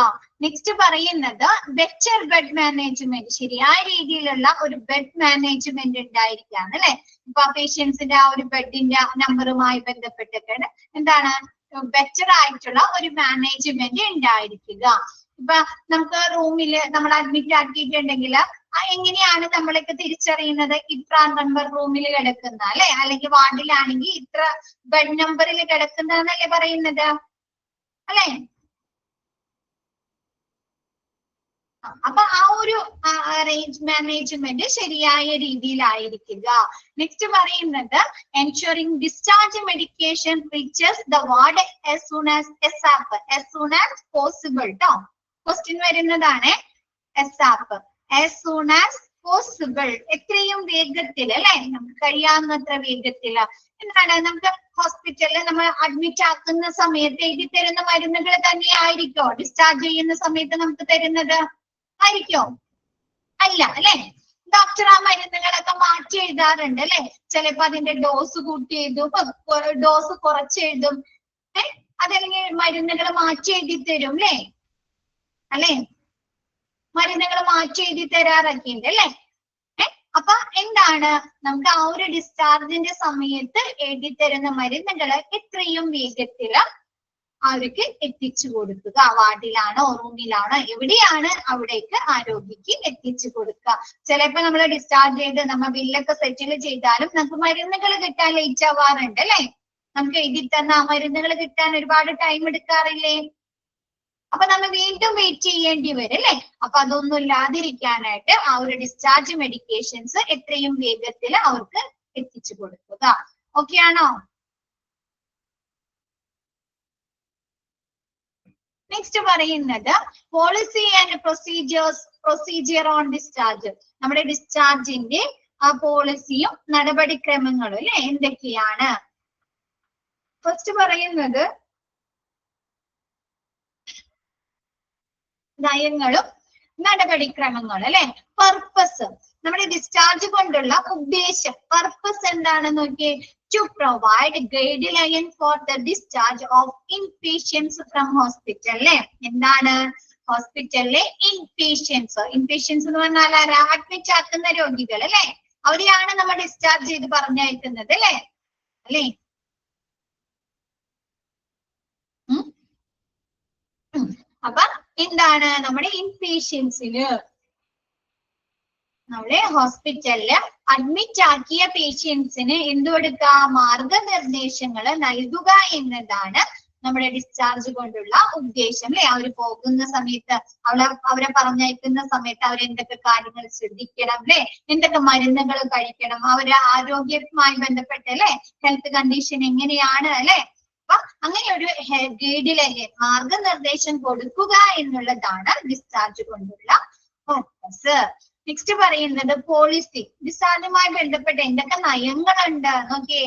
നെക്സ്റ്റ് പറയുന്നത് ബെറ്റർ ബെഡ് മാനേജ്മെന്റ്, ശരിയായ രീതിയിലുള്ള ഒരു ബെഡ് മാനേജ്മെന്റ് ഉണ്ടായിരിക്കുകയാണ് അല്ലെ. ഇപ്പൊ പേഷ്യൻസിന്റെ ആ ഒരു ബെഡിന്റെ നമ്പറുമായി ബന്ധപ്പെട്ടിട്ട് എന്താണ് ബെറ്റർ ആയിട്ടുള്ള ഒരു മാനേജ്മെന്റ് ഉണ്ടായിരിക്കുക. ഇപ്പൊ നമുക്ക് റൂമില് നമ്മൾ അഡ്മിറ്റ് ആക്കിയിട്ടുണ്ടെങ്കിൽ എങ്ങനെയാണ് നമ്മളൊക്കെ തിരിച്ചറിയുന്നത്? ഇത്ര നമ്പർ റൂമിൽ കിടക്കുന്ന അല്ലെ, അല്ലെങ്കിൽ വാർഡിലാണെങ്കിൽ ഇത്ര ബെഡ് നമ്പറിൽ കിടക്കുന്നതെന്നല്ലേ പറയുന്നത് അല്ലെ. അപ്പൊ ആ ഒരു റേഞ്ച് മാനേജ്മെന്റ് ശരിയായ രീതിയിലായിരിക്കുക. നെക്സ്റ്റ് പറയുന്നത് ensuring discharge medication reaches the ward as soon as possible ട്ടോ. ക്വസ്റ്റ്യൻ വരുന്നതാണ് as soon as possible, എത്രയും വേഗത്തിൽ അല്ലെ, നമുക്ക് കഴിയാവുന്നത്ര വേഗത്തിൽ. എന്താണ് നമുക്ക് ഹോസ്പിറ്റലിൽ നമ്മൾ അഡ്മിറ്റ് ആക്കുന്ന സമയത്ത് എഴുതി തരുന്ന മരുന്നുകൾ തന്നെ ആയിരിക്കോ ഡിസ്ചാർജ് ചെയ്യുന്ന സമയത്ത് നമുക്ക് തരുന്നത്? ആയിരിക്കോ? അല്ല അല്ലെ. ഡോക്ടർ ആ മരുന്നുകളൊക്കെ മാറ്റി എഴുതാറുണ്ട് അല്ലെ. ചിലപ്പോ അതിന്റെ ഡോസ് കൂട്ടി എഴുതും, ഡോസ് കുറച്ചെഴുതും, അതല്ലെങ്കിൽ മരുന്നുകൾ മാറ്റി എഴുതി തരും അല്ലെ. മരുന്നുകൾ മാറ്റി എഴുതി തരാറൊക്കെ ഉണ്ട് അല്ലെ. അപ്പൊ എന്താണ് നമുക്ക് ആ ഒരു ഡിസ്ചാർജിന്റെ സമയത്ത് എഴുതി തരുന്ന മരുന്നുകൾ എത്രയും വേഗത്തില് അവർക്ക് എത്തിച്ചു കൊടുക്കുക. വാർഡിലാണോ റൂമിലാണോ എവിടെയാണ് അവിടേക്ക് ആരോഗ്യക്ക് എത്തിച്ചു കൊടുക്കുക. ചിലപ്പോ നമ്മൾ ഡിസ്ചാർജ് ചെയ്ത് നമ്മൾ ബില്ലൊക്കെ സെറ്റിൽ ചെയ്താലും നമുക്ക് മരുന്നുകൾ കിട്ടാൻ ലേറ്റ് ആവാറുണ്ട് അല്ലെ. നമുക്ക് എഴുതി തന്ന ആ മരുന്നുകൾ കിട്ടാൻ ഒരുപാട് ടൈം എടുക്കാറില്ലേ? അപ്പൊ നമ്മൾ വീണ്ടും വെയിറ്റ് ചെയ്യേണ്ടി വരും അല്ലെ. അപ്പൊ അതൊന്നും ഇല്ലാതിരിക്കാനായിട്ട് ആ ഒരു ഡിസ്ചാർജ് മെഡിക്കേഷൻസ് എത്രയും വേഗത്തിൽ അവർക്ക് എത്തിച്ചു കൊടുക്കുക. ഓക്കെ ആണോ? നെക്സ്റ്റ് പറയുന്നത് policy and procedure on discharge. നമ്മുടെ ഡിസ്ചാർജിന്റെ ആ പോളിസിയും നടപടിക്രമങ്ങളും അല്ലെ എന്തൊക്കെയാണ്? ഫസ്റ്റ് പറയുന്നത് നയങ്ങളും നടപടിക്രമങ്ങളും അല്ലെ. പർപ്പസ്, നമ്മുടെ ഡിസ്ചാർജ് കൊണ്ടുള്ള ഉദ്ദേശം, പർപ്പസ് എന്താണെന്ന് നോക്കിയേ. To provide guideline for the discharge of inpatients from hospital അല്ലെ. എന്താണ് ഹോസ്പിറ്റലിലെ ഇൻപേഷ്യൻസ് എന്ന് പറഞ്ഞാൽ ആരാ? അഡ്മിറ്റ് ആക്കുന്ന രോഗികൾ അല്ലെ. അവരെയാണ് നമ്മൾ ഡിസ്ചാർജ് ചെയ്ത് പറഞ്ഞയക്കുന്നത് അല്ലെ. അപ്പൊ എന്താണ് നമ്മുടെ ഇൻപേഷ്യൻസിന്, നമ്മുടെ ഹോസ്പിറ്റലില് അഡ്മിറ്റ് ആക്കിയ പേഷ്യൻസിന് എന്ത് കൊടുക്കുക? മാർഗനിർദ്ദേശങ്ങൾ നൽകുക എന്നതാണ് നമ്മുടെ ഡിസ്ചാർജ് കൊണ്ടുള്ള ഉദ്ദേശം അല്ലെ. അവർ പോകുന്ന സമയത്ത് അവരെ പറഞ്ഞയക്കുന്ന സമയത്ത് അവരെന്തൊക്കെ കാര്യങ്ങൾ ശ്രദ്ധിക്കണം അല്ലെ, എന്തൊക്കെ മരുന്നുകൾ കഴിക്കണം, അവരുടെ ആരോഗ്യവുമായി ബന്ധപ്പെട്ട് അല്ലെ, ഹെൽത്ത് കണ്ടീഷൻ എങ്ങനെയാണ് അല്ലെ. അപ്പൊ അങ്ങനെ ഒരു ഗൈഡ് ലൈൻ മാർഗനിർദ്ദേശം കൊടുക്കുക എന്നുള്ളതാണ് ഡിസ്ചാർജ് കൊണ്ടുള്ള പർപ്പസ്. നെക്സ്റ്റ് പറയുന്നത് പോളിസി. ഡിസ്ചാർജുമായി ബന്ധപ്പെട്ട് എന്തൊക്കെ നയങ്ങളുണ്ട് നോക്കിയേ.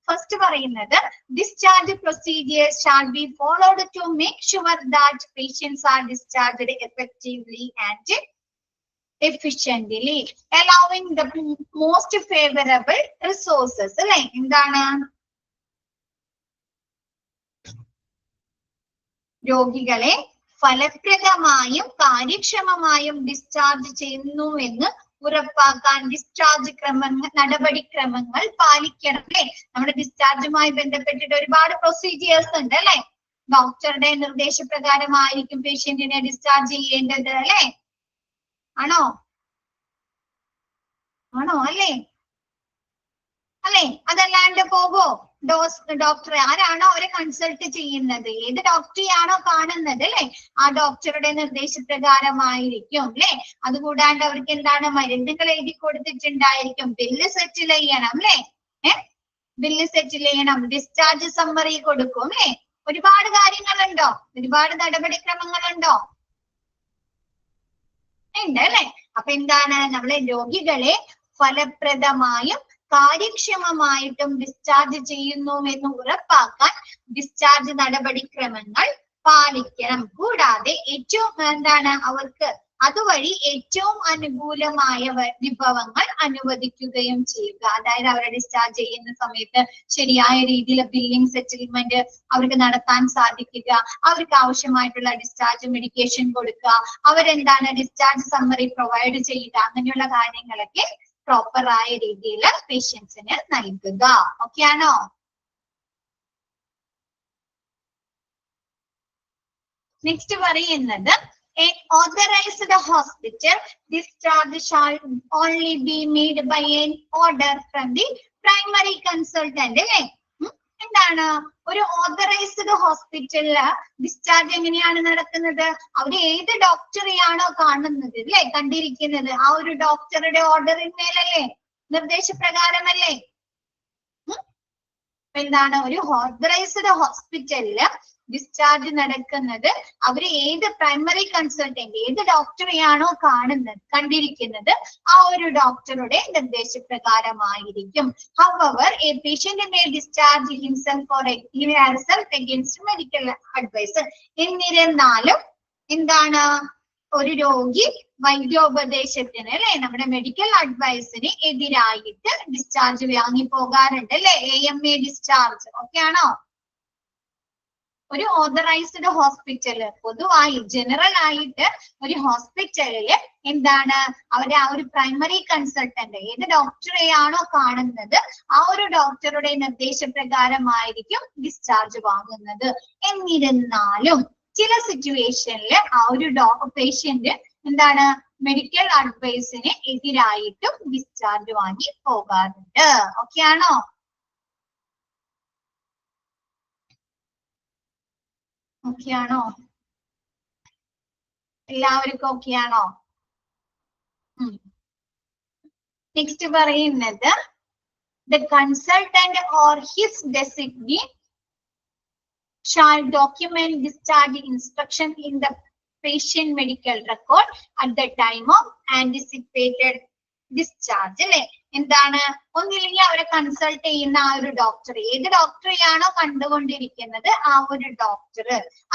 ഫസ്റ്റ് പറയുന്നത് discharge procedures shall be followed to make sure that patients are discharged effectively and efficiently, allowing the most favorable resources. അല്ലെ, എന്താണ് രോഗികളെ ഫലപ്രദമായും കാര്യക്ഷമമായും ഡിസ്ചാർജ് ചെയ്യുന്നു എന്ന് ഉറപ്പാക്കാൻ ഡിസ്ചാർജ് നടപടിക്രമങ്ങൾ പാലിക്കണം അല്ലെ. നമ്മുടെ ഡിസ്ചാർജുമായി ബന്ധപ്പെട്ടിട്ട് ഒരുപാട് പ്രൊസീജിയേഴ്സ് ഉണ്ട് അല്ലെ. ഡോക്ടറുടെ നിർദ്ദേശപ്രകാരമായിരിക്കും പേഷ്യന്റിനെ ഡിസ്ചാർജ് ചെയ്യേണ്ടത് അല്ലെ. ആണോ അല്ലേ അല്ലെ? അതല്ലാണ്ട് പോകോ? ഡോക്ടറെ ആരാണോ അവരെ കൺസൾട്ട് ചെയ്യുന്നത്, ഏത് ഡോക്ടറെയാണോ കാണുന്നത് അല്ലെ, ആ ഡോക്ടറുടെ നിർദ്ദേശപ്രകാരമായിരിക്കും അല്ലെ. അതുകൂടാണ്ട് അവർക്ക് എന്താണ് മരുന്നുകൾ എഴുതി കൊടുത്തിട്ടുണ്ടായിരിക്കും. ബില്ല് സെറ്റിൽ ചെയ്യണം അല്ലെ. ബില്ല് സെറ്റിൽ ചെയ്യണം, ഡിസ്ചാർജ് സമ്മറി കൊടുക്കും അല്ലെ. ഒരുപാട് കാര്യങ്ങളുണ്ടോ, ഒരുപാട് നടപടിക്രമങ്ങളുണ്ടോ? ഉണ്ട് അല്ലെ. അപ്പൊ എന്താണ്, നമ്മളെ രോഗികളെ ഫലപ്രദമായും കാര്യക്ഷമമായിട്ടും ഡിസ്ചാർജ് ചെയ്യുന്നു എന്ന് ഉറപ്പാക്കാൻ ഡിസ്ചാർജ് നടപടിക്രമങ്ങൾ പാലിക്കണം. കൂടാതെ ഏറ്റവും എന്താണ് അവർക്ക് അതുവഴി ഏറ്റവും അനുകൂലമായ വിഭവങ്ങൾ അനുവദിക്കുകയും ചെയ്യുക. അതായത് അവരെ ഡിസ്ചാർജ് ചെയ്യുന്ന സമയത്ത് ശരിയായ രീതിയിൽ ബില്ലിംഗ് സെറ്റിൽമെന്റ് അവർക്ക് നടത്താൻ സാധിക്കുക, അവർക്ക് ആവശ്യമായിട്ടുള്ള ഡിസ്ചാർജ് മെഡിക്കേഷൻ കൊടുക്കുക, അവരെന്താണ് ഡിസ്ചാർജ് സമ്മറി പ്രൊവൈഡ് ചെയ്യുക, അങ്ങനെയുള്ള കാര്യങ്ങളൊക്കെ പ്രോപ്പർ ആയ രീതിയിൽ പേഷ്യൻസിന് നൽകുക. ഓക്കെ ആണോ? നെക്സ്റ്റ് പറയുന്നത് an authorized hospital discharge shall only be made by an order from the primary consultant അല്ലേ. എന്താണ്, ഒരു ഓതറൈസ്ഡ് ഹോസ്പിറ്റലില് ഡിസ്ചാർജ് എങ്ങനെയാണ് നടക്കുന്നത്? അവർ ഏത് ഡോക്ടറെയാണോ കാണുന്നത് അല്ലെ, കണ്ടിരിക്കുന്നത്, ആ ഒരു ഡോക്ടറുടെ ഓർഡറിന്മേലല്ലേ, നിർദ്ദേശപ്രകാരമല്ലേ. എന്താണ്, ഒരു ഓതറൈസ്ഡ് ഹോസ്പിറ്റലില് ഡിസ്ചാർജ് നടക്കുന്നത് അവർ ഏത് പ്രൈമറി കൺസൾട്ടന്റ്, ഏത് ഡോക്ടറെയാണോ കണ്ടിരിക്കുന്നത്, ആ ഒരു ഡോക്ടറുടെ നിർദ്ദേശപ്രകാരമായിരിക്കും. However, a patient may discharge himself or herself against medical advice. എന്നിരുന്നാലും എന്താണ്, ഒരു രോഗി വൈദ്യോപദേശത്തിന് അല്ലെ, നമ്മുടെ മെഡിക്കൽ അഡ്വൈസിന് എതിരായിട്ട് ഡിസ്ചാർജ് വാങ്ങി പോകാറുണ്ട് അല്ലെ, AMA ഡിസ്ചാർജ്. ഓക്കെ ആണോ? ഒരു ഓതറൈസ്ഡ് ഹോസ്പിറ്റല്, പൊതുവായി ജനറൽ ആയിട്ട് ഒരു ഹോസ്പിറ്റലില് എന്താണ്, അവരെ ആ ഒരു പ്രൈമറി കൺസൾട്ടന്റ് ഏത് ഡോക്ടറെയാണോ കാണുന്നത്, ആ ഒരു ഡോക്ടറുടെ നിർദ്ദേശപ്രകാരമായിരിക്കും ഡിസ്ചാർജ് വാങ്ങുന്നത്. എന്നിരുന്നാലും ചില സിറ്റുവേഷനിൽ ആ ഒരു പേഷ്യന്റ് എന്താണ്, മെഡിക്കൽ അഡ്വൈസിന് എതിരായിട്ടും ഡിസ്ചാർജ് വാങ്ങി പോകാറുണ്ട്. ഓക്കെ ആണോ? ഓക്കെ ആണോ? എല്ലാവർക്കും ഓക്കെ ആണോ? നെക്സ്റ്റ് പറയുന്നത് the consultant or his designee shall document discharge instruction in the patient medical record at the time of anticipated discharge അല്ലെ. എന്താണ്, ഒന്നില്ലെങ്കിൽ അവരെ കൺസൾട്ട് ചെയ്യുന്ന ആ ഒരു ഡോക്ടർ, ഏത് ഡോക്ടറെയാണോ കണ്ടുകൊണ്ടിരിക്കുന്നത് ആ ഒരു ഡോക്ടർ,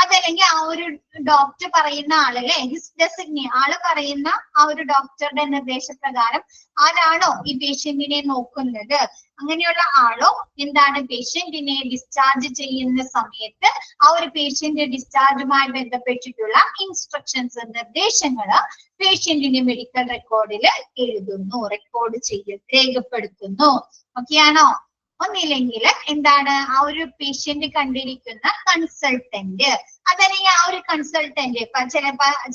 അതല്ലെങ്കിൽ ആ ഒരു ഡോക്ടർ പറയുന്ന ആളല്ലേ, ഹിസ് ഡെസിഗ്നി, ആള് പറയുന്ന ആ ഒരു ഡോക്ടറുടെ നിർദ്ദേശപ്രകാരം ആരാണോ ഈ പേഷ്യന്റിനെ നോക്കുന്നത്, അങ്ങനെയുള്ള ആളോ എന്താണ് പേഷ്യന്റിനെ ഡിസ്ചാർജ് ചെയ്യുന്ന സമയത്ത് ആ ഒരു പേഷ്യന്റ് ഡിസ്ചാർജുമായി ബന്ധപ്പെട്ടിട്ടുള്ള ഇൻസ്ട്രക്ഷൻസ്, നിർദ്ദേശങ്ങള് പേഷ്യന്റിന്റെ മെഡിക്കൽ റെക്കോർഡിൽ എഴുതുന്നു, റെക്കോർഡ് രേഖപ്പെടുത്തുന്നു. ഓക്കെ ആണോ? ഒന്നില്ലെങ്കിൽ എന്താണ്, ആ ഒരു പേഷ്യന്റ് കണ്ടിരിക്കുന്ന കൺസൾട്ടന്റ് അതല്ലെങ്കിൽ ആ ഒരു കൺസൾട്ടന്റ് ഇപ്പൊ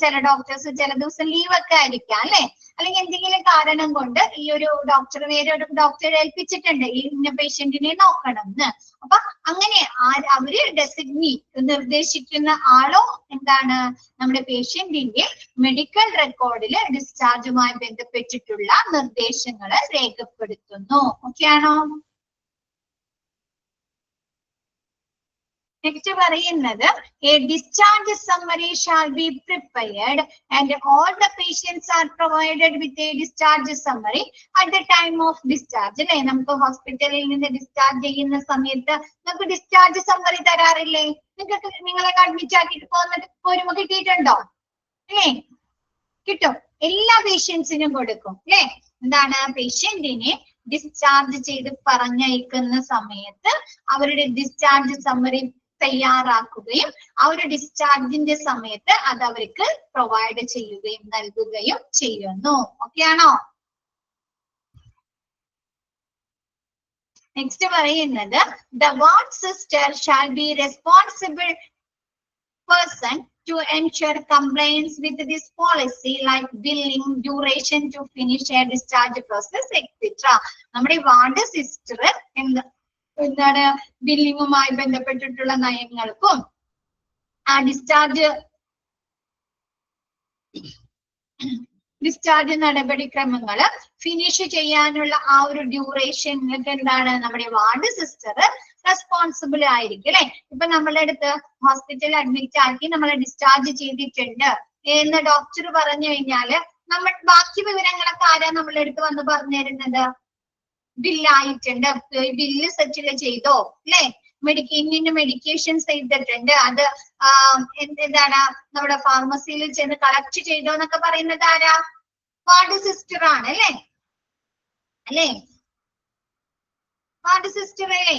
ചില ഡോക്ടേഴ്സ് ചില ദിവസം ലീവ് ഒക്കെ ആയിരിക്കാം അല്ലെ, അല്ലെങ്കിൽ എന്തെങ്കിലും കാരണം കൊണ്ട് ഈ ഒരു ഡോക്ടർ വേറെ ഒരു ഡോക്ടറെ ഏൽപ്പിച്ചിട്ടുണ്ട് ഈ ഇന്ന പേഷ്യന്റിനെ നോക്കണം എന്ന്. അപ്പൊ അങ്ങനെ അവര് നിർദ്ദേശിക്കുന്ന ആളോ എന്താണ് നമ്മുടെ പേഷ്യന്റിന്റെ മെഡിക്കൽ റെക്കോർഡില് ഡിസ്ചാർജുമായി ബന്ധപ്പെട്ടിട്ടുള്ള നിർദ്ദേശങ്ങൾ രേഖപ്പെടുത്തുന്നു. ഓക്കെ ആണോ? നെക്സ്റ്റ് പറയുന്നത് a discharge summary shall be prepared and all the patients are provided with a discharge summary at the time of discharge. അല്ലെ, നമുക്ക് ഹോസ്പിറ്റലിൽ നിന്ന് ഡിസ്ചാർജ് ചെയ്യുന്ന സമയത്ത് നമുക്ക് ഡിസ്ചാർജ് സമ്മറി തരാറില്ലേ? നിങ്ങൾക്ക് നിങ്ങളൊക്കെ അഡ്മിറ്റ് ആക്കിയിട്ട് പോരുമ്പോ കിട്ടിയിട്ടുണ്ടോ? അല്ലേ, കിട്ടും. എല്ലാ പേഷ്യൻസിനും കൊടുക്കും അല്ലെ. എന്താണ്, പേഷ്യന്റിനെ ഡിസ്ചാർജ് ചെയ്ത് പറഞ്ഞയക്കുന്ന സമയത്ത് അവരുടെ ഡിസ്ചാർജ് സമ്മറി തയ്യാറാക്കുകയും ആ ഒരു ഡിസ്ചാർജിന്റെ സമയത്ത് അത് അവർക്ക് പ്രൊവൈഡ് ചെയ്യുകയും നൽകുകയും ചെയ്യുന്നു. ഓക്കെ ആണോ? നെക്സ്റ്റ് പറയുന്നത് the ward sister shall be responsible person to ensure compliance with this policy like billing, duration to finish a discharge process, etc. നമ്മുടെ വാർഡ് സിസ്റ്റർ എന്താണ് ബില്ലിങ്ങുമായി ബന്ധപ്പെട്ടിട്ടുള്ള നയങ്ങൾക്കും ആ ഡിസ്ചാർജ് നടപടിക്രമങ്ങള് ഫിനിഷ് ചെയ്യാനുള്ള ആ ഒരു ഡ്യൂറേഷനിലൊക്കെ എന്താണ് നമ്മുടെ വാർഡ് സിസ്റ്റർ റെസ്പോൺസിബിൾ ആയിരിക്കും അല്ലെ. ഇപ്പൊ നമ്മളുടെ അടുത്ത് ഹോസ്പിറ്റലിൽ അഡ്മിറ്റ് ആക്കി നമ്മളെ ഡിസ്ചാർജ് ചെയ്തിട്ടുണ്ട് എന്ന് ഡോക്ടർ പറഞ്ഞു കഴിഞ്ഞാല് നമ്മൾ ബാക്കി വിവരങ്ങളൊക്കെ ആരാ നമ്മളുടെ അടുത്ത് വന്ന് പറഞ്ഞു തരുന്നത്? ബില്ലായിട്ടുണ്ട്, ബില്ല് സെറ്റിൽ ചെയ്തോ അല്ലെ, ഇന്നിന്റെ മെഡിക്കേഷൻസ് ചെയ്തിട്ടുണ്ട്, അത് എന്താണ് നമ്മുടെ ഫാർമസിയിൽ ചെന്ന് കളക്ട് ചെയ്തോ എന്നൊക്കെ പറയുന്നത് ആരാ? വാർഡ് സിസ്റ്റർ ആണ് അല്ലെ, അല്ലെ വാർഡ് സിസ്റ്റർ അല്ലേ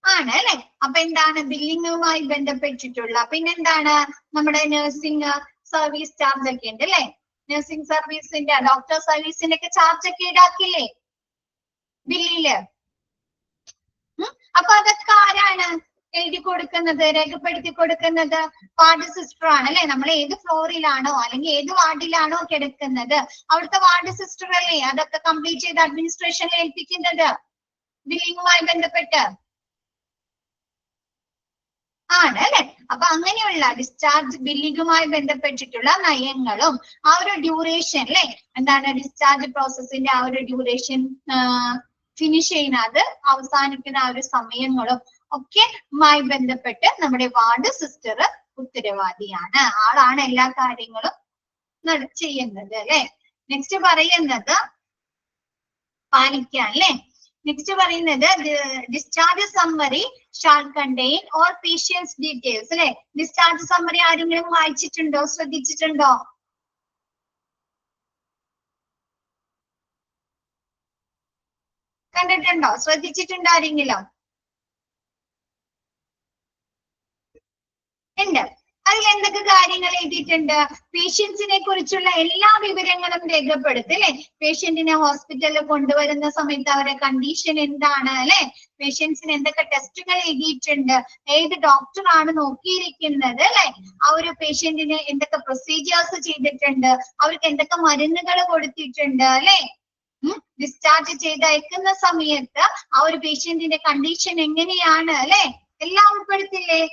ആണ് അല്ലെ. അപ്പൊ എന്താണ് ബില്ലിങ്ങുമായി ബന്ധപ്പെട്ടിട്ടുള്ള പിന്നെന്താണ് നമ്മുടെ നഴ്സിംഗ് സർവീസ് ചാർജ് ഒക്കെ ഉണ്ട് അല്ലെ. നഴ്സിംഗ് സർവീസിന്റെ ഡോക്ടർ സർവീസിന്റെ ഒക്കെ ചാർജ് ഒക്കെ ഈടാക്കില്ലേ ബില്ലില്? അപ്പൊ അതൊക്കെ ആരാണ് എഴുതി കൊടുക്കുന്നത്, രേഖപ്പെടുത്തി കൊടുക്കുന്നത്? വാർഡ് സിസ്റ്റർ ആണ് അല്ലെ. നമ്മൾ ഏത് ഫ്ലോറിലാണോ അല്ലെങ്കിൽ ഏത് വാർഡിലാണോ കിടക്കുന്നത് അവിടുത്തെ വാർഡ് സിസ്റ്റർ അല്ലേ അതൊക്കെ കംപ്ലീറ്റ് ചെയ്ത് അഡ്മിനിസ്ട്രേഷനിൽ ഏൽപ്പിക്കുന്നത് ബില്ലിങ്ങുമായി ബന്ധപ്പെട്ട് ആണ് അല്ലെ. അപ്പൊ അങ്ങനെയുള്ള ഡിസ്ചാർജ് ബില്ലിങ്ങുമായി ബന്ധപ്പെട്ടിട്ടുള്ള നയങ്ങളും ആ ഒരു ഡ്യൂറേഷൻ അല്ലെ, എന്താണ് ഡിസ്ചാർജ് പ്രോസസ്സിന്റെ ആ ഒരു ഡ്യൂറേഷൻ ഫിനിഷ് ചെയ്യുന്ന അത് അവസാനിക്കുന്ന ആ ഒരു സമയങ്ങളും ഒക്കെ മായി ബന്ധപ്പെട്ട് നമ്മുടെ വാർഡ് സിസ്റ്റർ ഉത്തരവാദിയാണ്, ആളാണ് എല്ലാ കാര്യങ്ങളും ചെയ്യുന്നത് അല്ലെ. നെക്സ്റ്റ് പറയുന്നത് പാലിക്കാൻ അല്ലെ. നെക്സ്റ്റ് പറയുന്നത് discharge summary shall contain all patients details അല്ലെ. ഡിസ്ചാർജ് സമ്മറി ആരെങ്കിലും വായിച്ചിട്ടുണ്ടോ, ശ്രദ്ധിച്ചിട്ടുണ്ടോ? കണ്ടിട്ടുണ്ടോ, ശ്രദ്ധിച്ചിട്ടുണ്ടോ ആരെങ്കിലും? ഉണ്ട്. അതിൽ എന്തൊക്കെ കാര്യങ്ങൾ എഴുതിയിട്ടുണ്ട്? പേഷ്യൻസിനെ കുറിച്ചുള്ള എല്ലാ വിവരങ്ങളും രേഖപ്പെടുത്തും അല്ലെ. പേഷ്യന്റിനെ ഹോസ്പിറ്റലിൽ കൊണ്ടുവരുന്ന സമയത്ത് അവരുടെ കണ്ടീഷൻ എന്താണ് അല്ലെ, പേഷ്യൻസിന് എന്തൊക്കെ ടെസ്റ്റുകൾ എഴുതിയിട്ടുണ്ട്, ഏത് ഡോക്ടറാണ് നോക്കിയിരിക്കുന്നത് അല്ലെ, ആ ഒരു പേഷ്യന്റിന് എന്തൊക്കെ പ്രൊസീജിയേഴ്സ് ചെയ്തിട്ടുണ്ട്, അവർക്ക് എന്തൊക്കെ മരുന്നുകൾ കൊടുത്തിട്ടുണ്ട് അല്ലെ, ഡിസ്ചാർജ് ചെയ്ത് അയക്കുന്ന സമയത്ത് ആ ഒരു പേഷ്യന്റിന്റെ കണ്ടീഷൻ എങ്ങനെയാണ് അല്ലെ, എല്ലാം ഉൾപ്പെടുത്തില്ലേ?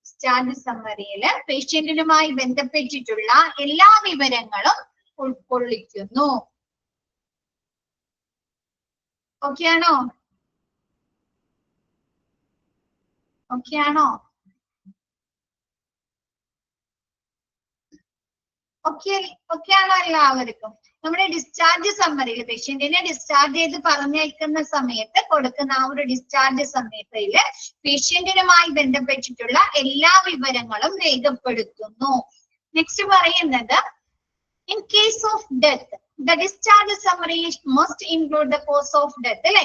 ഡിസ്ചാർജ് സമ്മറിയില് പേഷ്യന്റിനുമായി ബന്ധപ്പെട്ടിട്ടുള്ള എല്ലാ വിവരങ്ങളും ഉൾക്കൊള്ളിക്കുന്നു. ഓക്കെ ആണോ? ഓക്കെ ആണോ? ഓക്കെ ആണോ എല്ലാവർക്കും? നമ്മുടെ ഡിസ്ചാർജ് സമ്മറിയിൽ പേഷ്യന്റിനെ ഡിസ്ചാർജ് ചെയ്ത് പറഞ്ഞയക്കുന്ന സമയത്ത് കൊടുക്കുന്ന ആ ഒരു ഡിസ്ചാർജ് സമ്മറിയില് പേഷ്യന്റിനുമായി ബന്ധപ്പെട്ടിട്ടുള്ള എല്ലാ വിവരങ്ങളും രേഖപ്പെടുത്തുന്നു. നെക്സ്റ്റ് പറയുന്നത് in case of death the discharge summary must include the cause of death അല്ലെ.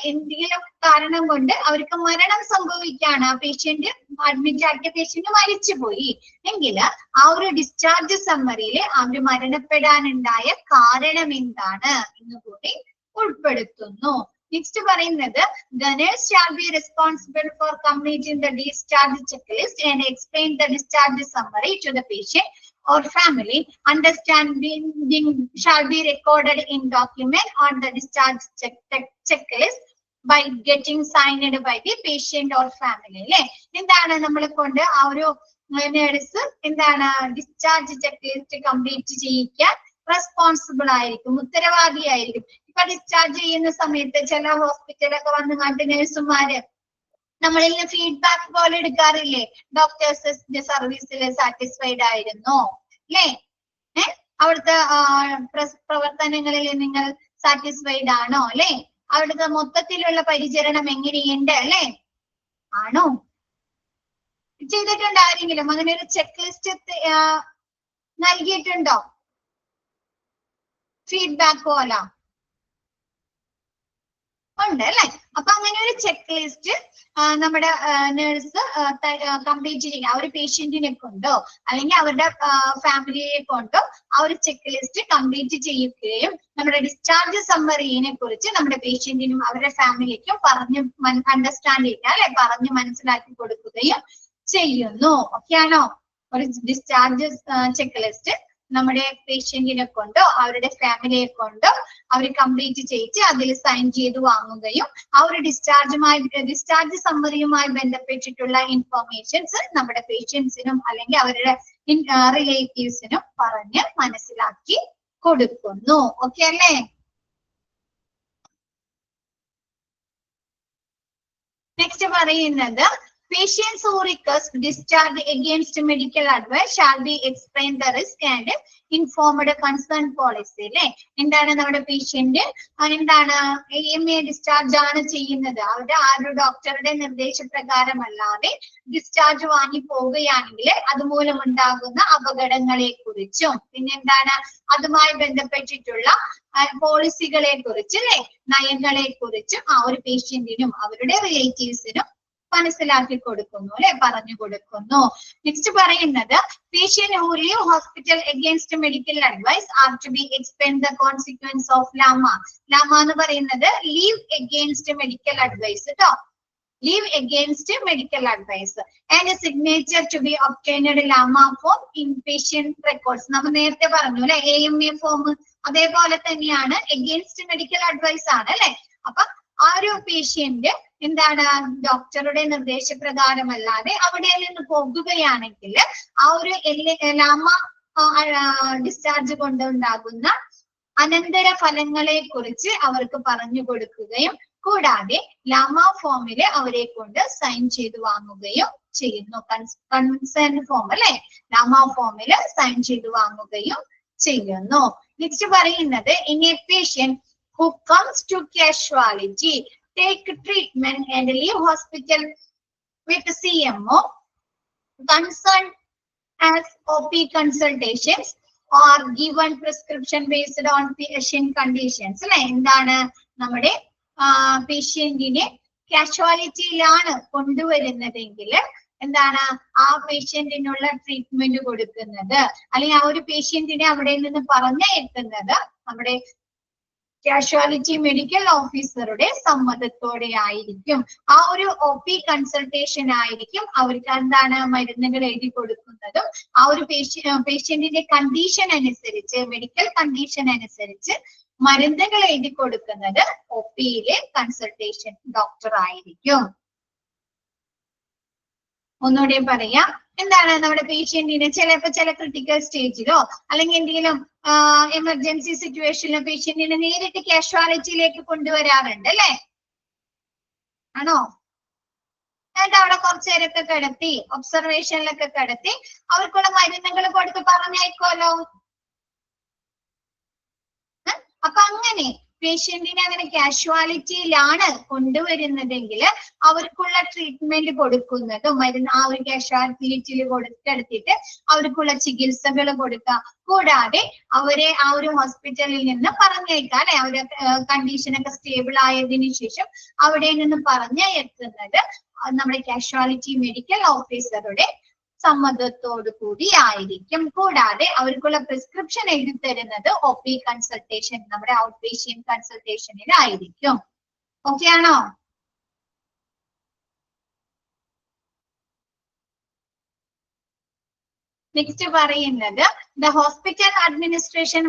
എന്തെങ്കിലും കാരണം കൊണ്ട് അവർക്ക് മരണം സംഭവിക്കുകയാണ്, ആ പേഷ്യന്റ് അഡ്മിറ്റ് ആക്കിയ പേഷ്യന്റ് മരിച്ചുപോയി എങ്കിൽ ആ ഒരു ഡിസ്ചാർജ് സമ്മറിയില് അവർ മരണപ്പെടാനുണ്ടായ കാരണം എന്താണ് എന്ന് കൂടി ഉൾപ്പെടുത്തുന്നു. നെക്സ്റ്റ് പറയുന്നത് the nurse shall be responsible for completing the discharge checklist and explain the discharge summary to the patient or family. Understanding shall be recorded in document on the discharge checklist by getting signed by the patient or family. അല്ലെ എന്താണ് നമ്മളെ കൊണ്ട് ആ ഒരു nurse എന്താണ് discharge check list complete ചെയ്യിക്കാൻ responsible ആയിരിക്കും, ഉത്തരവാദിയായിരിക്കും. ഇപ്പൊ ഡിസ്ചാർജ് ചെയ്യുന്ന സമയത്ത് ചില ഹോസ്പിറ്റലൊക്കെ വന്ന് കണ്ട് നേഴ്സുമാര് നമ്മളിൽ നിന്ന് ഫീഡ്ബാക്ക് പോലെ എടുക്കാറില്ലേ? ഡോക്ടേഴ്സിന്റെ സർവീസിൽ സാറ്റിസ്ഫൈഡ് ആയിരുന്നോ അല്ലേ? അവിടുത്തെ പ്രവർത്തനങ്ങളിൽ നിങ്ങൾ സാറ്റിസ്ഫൈഡ് ആണോ അല്ലെ? അവിടുത്തെ മൊത്തത്തിലുള്ള പരിചരണം എങ്ങനെയുണ്ട് അല്ലെ? ആണോ? ചെയ്തിട്ടുണ്ടോ ആരെങ്കിലും? അങ്ങനെ ഒരു ചെക്ക് ലിസ്റ്റ് നൽകിയിട്ടുണ്ടോ? ഫീഡ്ബാക്ക് പോലെ ഉണ്ട് അല്ലെ? അപ്പൊ അങ്ങനെ ഒരു ചെക്ക് ലിസ്റ്റ് നമ്മുടെ നേഴ്സ് കംപ്ലീറ്റ് ചെയ്യുക. ആ ഒരു പേഷ്യന്റിനെ കൊണ്ടോ അല്ലെങ്കിൽ അവരുടെ ഫാമിലിയെ കൊണ്ടോ ആ ഒരു ചെക്ക് ലിസ്റ്റ് കംപ്ലീറ്റ് ചെയ്യുകയും നമ്മുടെ ഡിസ്ചാർജ് സമ്മറിയെ കുറിച്ച് നമ്മുടെ പേഷ്യന്റിനും അവരുടെ ഫാമിലിക്കും പറഞ്ഞ് അണ്ടർസ്റ്റാൻഡ് ചെയ്യുക അല്ലെ, പറഞ്ഞ് മനസ്സിലാക്കി കൊടുക്കുകയും ചെയ്യുന്നു. ഓക്കെയാണോ? ഒരു ഡിസ്ചാർജ് ചെക്ക് ലിസ്റ്റ് നമ്മുടെ പേഷ്യന്റിനെ കൊണ്ടോ അവരുടെ ഫാമിലിയെ കൊണ്ടോ അവർ കംപ്ലീറ്റ് ചെയ്യിച്ച് അതിൽ സൈൻ ചെയ്ത് വാങ്ങുകയും ആ ഒരു ഡിസ്ചാർജ് സമ്മറിയുമായി ബന്ധപ്പെട്ടിട്ടുള്ള ഇൻഫോർമേഷൻസ് നമ്മുടെ പേഷ്യൻസിനും അല്ലെങ്കിൽ അവരുടെ റിലേറ്റീവ്സിനും പറഞ്ഞ് മനസ്സിലാക്കി കൊടുക്കുന്നു. ഓക്കെ അല്ലേ? നെക്സ്റ്റ് പറയുന്നത് patients who request discharge against medical advice shall be explain the risk and informed consent policy. അല്ലെ എന്താണ് നമ്മുടെ പേഷ്യന്റ് എന്താണ് AMA ഡിസ്ചാർജ് ആണ് ചെയ്യുന്നത്, അവരുടെ ആ ഒരു ഡോക്ടറുടെ നിർദ്ദേശപ്രകാരമല്ലാതെ ഡിസ്ചാർജ് വാങ്ങി പോവുകയാണെങ്കിൽ അതുമൂലം ഉണ്ടാകുന്ന അപകടങ്ങളെ കുറിച്ചും പിന്നെന്താണ് അതുമായി ബന്ധപ്പെട്ടിട്ടുള്ള പോളിസികളെ കുറിച്ച് അല്ലെ നയങ്ങളെ കുറിച്ചും ആ ഒരു പേഷ്യന്റിനും അവരുടെ റിലേറ്റീവ്സിനും മനസ്സിലാക്കി കൊടുക്കുന്നു അല്ലെ, പറഞ്ഞു കൊടുക്കുന്നു. നെക്സ്റ്റ് പറയുന്നത് patient who leave hospital against medical advice are to be explain the consequence of LAMA. LAMA എന്ന് പറയുന്നത് leave against medical advice കേട്ടോ, leave against medical advice and a signature to be obtained LAMA form in patient records. നമ്മൾ നേരത്തെ പറഞ്ഞു അല്ലെ AMA form അതേപോലെ തന്നെയാണ് against medical advice ആണ് അല്ലെ. അപ്പൊ ആ ഒരു പേഷ്യന്റ് എന്താണ് ഡോക്ടറുടെ നിർദ്ദേശപ്രകാരമല്ലാതെ അവിടെ നിന്ന് പോകുകയാണെങ്കിൽ ആ ഒരു ലാമ ഡിസ്ചാർജ് കൊണ്ടുണ്ടാകുന്ന അനന്തര ഫലങ്ങളെ കുറിച്ച് അവർക്ക് പറഞ്ഞു കൊടുക്കുകയും കൂടാതെ ലാമ ഫോമില് അവരെ കൊണ്ട് സൈൻ ചെയ്ത് വാങ്ങുകയും ചെയ്യുന്നു. കൺസേൺ ഫോം അല്ലെ, ലാമ ഫോമില് സൈൻ ചെയ്ത് വാങ്ങുകയും ചെയ്യുന്നു. നെക്സ്റ്റ് പറയുന്നത് in A patient who comes to casualty, take treatment and leave hospital with CMO, concern as OP consultations or given prescription based on patient conditions. അല്ലെ എന്താണ് നമ്മുടെ പേഷ്യന്റിനെ കാഷ്വാലിറ്റിയിലാണ് കൊണ്ടുവരുന്നതെങ്കിൽ എന്താണ് ആ പേഷ്യന്റിനുള്ള ട്രീറ്റ്മെന്റ് കൊടുക്കുന്നത് അല്ലെങ്കിൽ ആ ഒരു പേഷ്യന്റിനെ അവിടെ നിന്ന് പറഞ്ഞയക്കുന്നത് നമ്മുടെ കാഷ്വാലിറ്റി മെഡിക്കൽ ഓഫീസറുടെ സമ്മതത്തോടെ ആയിരിക്കും. ആ ഒരു OP കൺസൾട്ടേഷൻ ആയിരിക്കും അവർക്ക് എന്താണ് മരുന്നുകൾ എഴുതി കൊടുക്കുന്നതും ആ ഒരു പേഷ്യന്റിന്റെ കണ്ടീഷൻ അനുസരിച്ച് മെഡിക്കൽ കണ്ടീഷൻ അനുസരിച്ച് മരുന്നുകൾ എഴുതി കൊടുക്കുന്നത് OPയിലെ കൺസൾട്ടേഷൻ ഡോക്ടർ ആയിരിക്കും. ഒന്നുകൂടെ പറയാം, എന്താണ് നമ്മുടെ പേഷ്യന്റിന് ചില ക്രിട്ടിക്കൽ സ്റ്റേജിലോ അല്ലെങ്കിൽ എന്തെങ്കിലും എമർജൻസി സിറ്റുവേഷനിലോ പേഷ്യന്റിനെ നേരിട്ട് കാഷ്വാലിറ്റിയിലേക്ക് കൊണ്ടുവരാറുണ്ട് അല്ലെ? ആണോ? എന്നിട്ട് അവിടെ കുറച്ചു നേരമൊക്കെ കിടത്തി ഒബ്സർവേഷനിലൊക്കെ കിടത്തി അവർക്കുള്ള മരുന്നുകൾ കൊടുത്ത് പറഞ്ഞേക്കുമല്ലോ. അപ്പൊ അങ്ങനെ പേഷ്യന്റിനെ അങ്ങനെ കാഷ്വാലിറ്റിയിലാണ് കൊണ്ടുവരുന്നതെങ്കിൽ അവർക്കുള്ള ട്രീറ്റ്മെന്റ് കൊടുക്കുന്നതും മരുന്ന് ആ ഒരു കാഷ്വാലിറ്റിയിൽ കൊടുത്തെടുത്തിട്ട് അവർക്കുള്ള ചികിത്സകൾ കൊടുക്കുക. കൂടാതെ അവരെ ആ ഒരു ഹോസ്പിറ്റലിൽ നിന്ന് പറഞ്ഞയക്കുക അല്ലെ, അവരുടെ കണ്ടീഷനൊക്കെ സ്റ്റേബിൾ ആയതിനു ശേഷം അവിടെ നിന്ന് പറഞ്ഞയക്കുന്നത് നമ്മുടെ കാഷ്വാലിറ്റി മെഡിക്കൽ ഓഫീസറുടെ സമ്മതത്തോടു കൂടി ആയിരിക്കും. കൂടാതെ അവർക്കുള്ള പ്രിസ്ക്രിപ്ഷൻ എഴുതി തരുന്നത് OP കൺസൾട്ടേഷൻ നമ്മുടെ ഔട്ട് പേഷ്യന്റ് കൺസൾട്ടേഷനിലായിരിക്കും. ഓക്കെ ആണോ? നെക്സ്റ്റ് പറയുന്നത് the hospital administration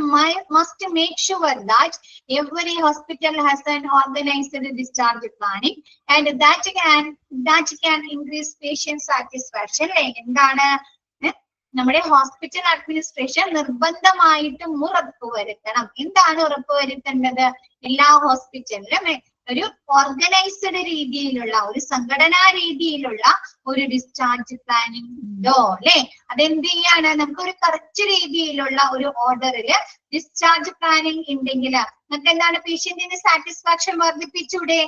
must make sure that every hospital has an organized discharge planning and that can increase patient satisfaction. എന്താണ് നമ്മുടെ ഹോസ്പിറ്റൽ അഡ്മിനിസ്ട്രേഷൻ നിർബന്ധമായിട്ടും ഉറപ്പുവരുത്തണം. എന്താണ് ഉറപ്പുവരുത്തേണ്ടത്? എല്ലാ ഹോസ്പിറ്റലിലും ഒരു ഓർഗനൈസ്ഡ് രീതിയിലുള്ള ഒരു സംഘടനാ രീതിയിലുള്ള ഒരു ഡിസ്ചാർജ് പ്ലാനിങ് ഉണ്ടോ അല്ലെ? അതെന്ത് ചെയ്യാണ്? നമുക്കൊരു കറക്റ്റ് രീതിയിലുള്ള ഒരു ഓർഡറില് ഡിസ്ചാർജ് പ്ലാനിങ് ഉണ്ടെങ്കിൽ നമുക്ക് എന്താണ് പേഷ്യന്റിന്റെ സാറ്റിസ്ഫാക്ഷൻ വർദ്ധിപ്പിച്ചൂടെ?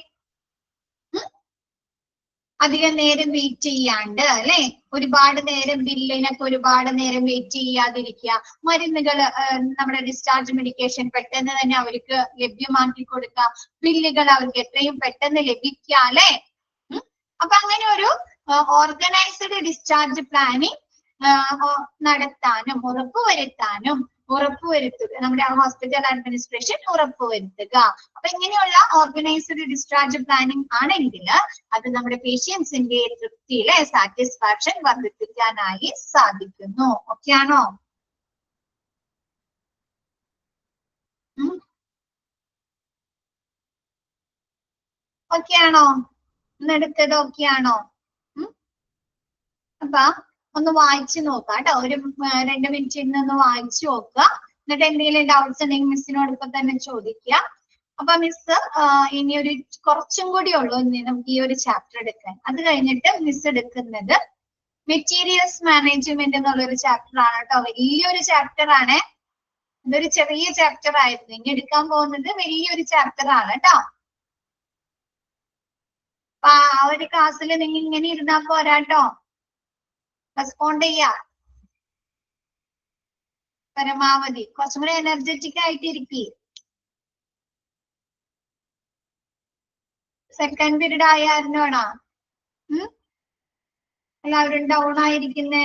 അധികം നേരം വെയിറ്റ് ചെയ്യാണ്ട് അല്ലെ, ഒരുപാട് നേരം ബില്ലിനൊക്കെ ഒരുപാട് നേരം വെയിറ്റ് ചെയ്യാതിരിക്കുക, മരുന്നുകൾ നമ്മുടെ ഡിസ്ചാർജ് മെഡിക്കേഷൻ പെട്ടെന്ന് തന്നെ അവർക്ക് ലഭ്യമാക്കി കൊടുക്കുക, ബില്ലുകൾ അവർക്ക് എത്രയും പെട്ടെന്ന് ലഭിക്കുക അല്ലെ. അപ്പൊ അങ്ങനെ ഒരു ഓർഗനൈസ്ഡ് ഡിസ്ചാർജ് പ്ലാനിങ് നടത്താനും ഉറപ്പുവരുത്തുക നമ്മുടെ ഹോസ്പിറ്റൽ അഡ്മിനിസ്ട്രേഷൻ ഉറപ്പുവരുത്തുക. അപ്പൊ ഇങ്ങനെയുള്ള ഓർഗനൈസ്ഡ് ഡിസ്ചാർജ് പ്ലാനിങ് ആണെങ്കിൽ അത് നമ്മുടെ പേഷ്യൻസിന്റെ തൃപ്തിയിലെ സാറ്റിസ്ഫാക്ഷൻ വർദ്ധിപ്പിക്കാനായി സാധിക്കുന്നു. ഓക്കെ ആണോ? ഓക്കെ ആണോ? ഇന്നെടുത്തത് ഓക്കെ ആണോ? അപ്പൊ ഒന്ന് വായിച്ചു നോക്കാം കേട്ടോ, ഒരു 2 മിനിറ്റ് ഇരുന്ന് വായിച്ചു നോക്കുക. എന്നിട്ട് എന്തെങ്കിലും ഡൗട്ട്സ് ഉണ്ടെങ്കിൽ മിസ്സിനോട് ഇപ്പൊ തന്നെ ചോദിക്കുക. അപ്പൊ മിസ് ഇനി ഒരു കുറച്ചും കൂടി ഉള്ളൂ നമുക്ക് ഈ ഒരു ചാപ്റ്റർ എടുക്കാൻ. അത് കഴിഞ്ഞിട്ട് മിസ് എടുക്കുന്നത് മെറ്റീരിയൽസ് മാനേജ്മെന്റ് എന്നുള്ളൊരു ചാപ്റ്റർ ആണ് കേട്ടോ. വലിയൊരു ചാപ്റ്റർ ആണ്, ഇതൊരു ചെറിയ ചാപ്റ്റർ ആയിരുന്നു. ഇനി എടുക്കാൻ പോകുന്നത് വലിയൊരു ചാപ്റ്റർ ആണ് കേട്ടോ. അപ്പൊ ആ ഒരു ക്ലാസ്സിൽ നിങ്ങൾ ഇങ്ങനെ ഇരുന്നാ പോരാട്ടോ, റെസ്പോണ്ട് ചെയ്യാ പരമാവധി. കുറച്ചും കൂടി എനർജറ്റിക് ആയിട്ട് ഇരിക്കുക. സെക്കൻഡ് പീരീഡ് ആയിരുന്നോണോ എല്ലാവരും ഡൗൺ ആയിരിക്കുന്നേ?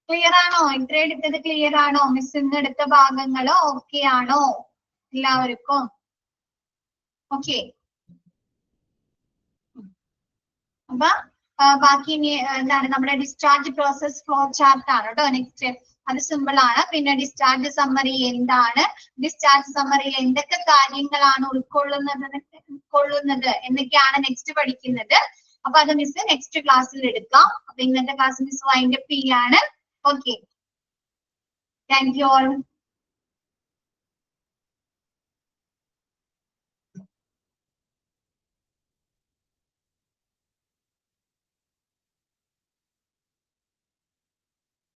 ക്ലിയർ ആണോ? ഇത്ര എടുത്തത് ക്ലിയർ ആണോ? മിസ് ഇന്ന് എടുത്ത ഭാഗങ്ങളോ ഓക്കെ ആണോ എല്ലാവർക്കും? ഓക്കെ. അപ്പൊ ബാക്കി ഇനി എന്താണ് നമ്മുടെ ഡിസ്ചാർജ് പ്രോസസ് ഫ്ലോ ചാർട്ട് ആണ് കേട്ടോ നെക്സ്റ്റ്. അത് സിമ്പിൾ ആണ്. പിന്നെ ഡിസ്ചാർജ് സമ്മറി എന്താണ്, ഡിസ്ചാർജ് സമ്മറിയിൽ എന്തൊക്കെ കാര്യങ്ങളാണ് ഉൾക്കൊള്ളുന്നത് എന്നൊക്കെയാണ് നെക്സ്റ്റ് പഠിക്കുന്നത്. അപ്പൊ അത് മിസ് നെക്സ്റ്റ് ക്ലാസ്സിൽ എടുക്കാം. അപ്പൊ ഇന്നത്തെ ക്ലാസ് മിസ് വൈൻഡ് അപ്പ് ചെയ്യാണ്. Okay. Thank you all.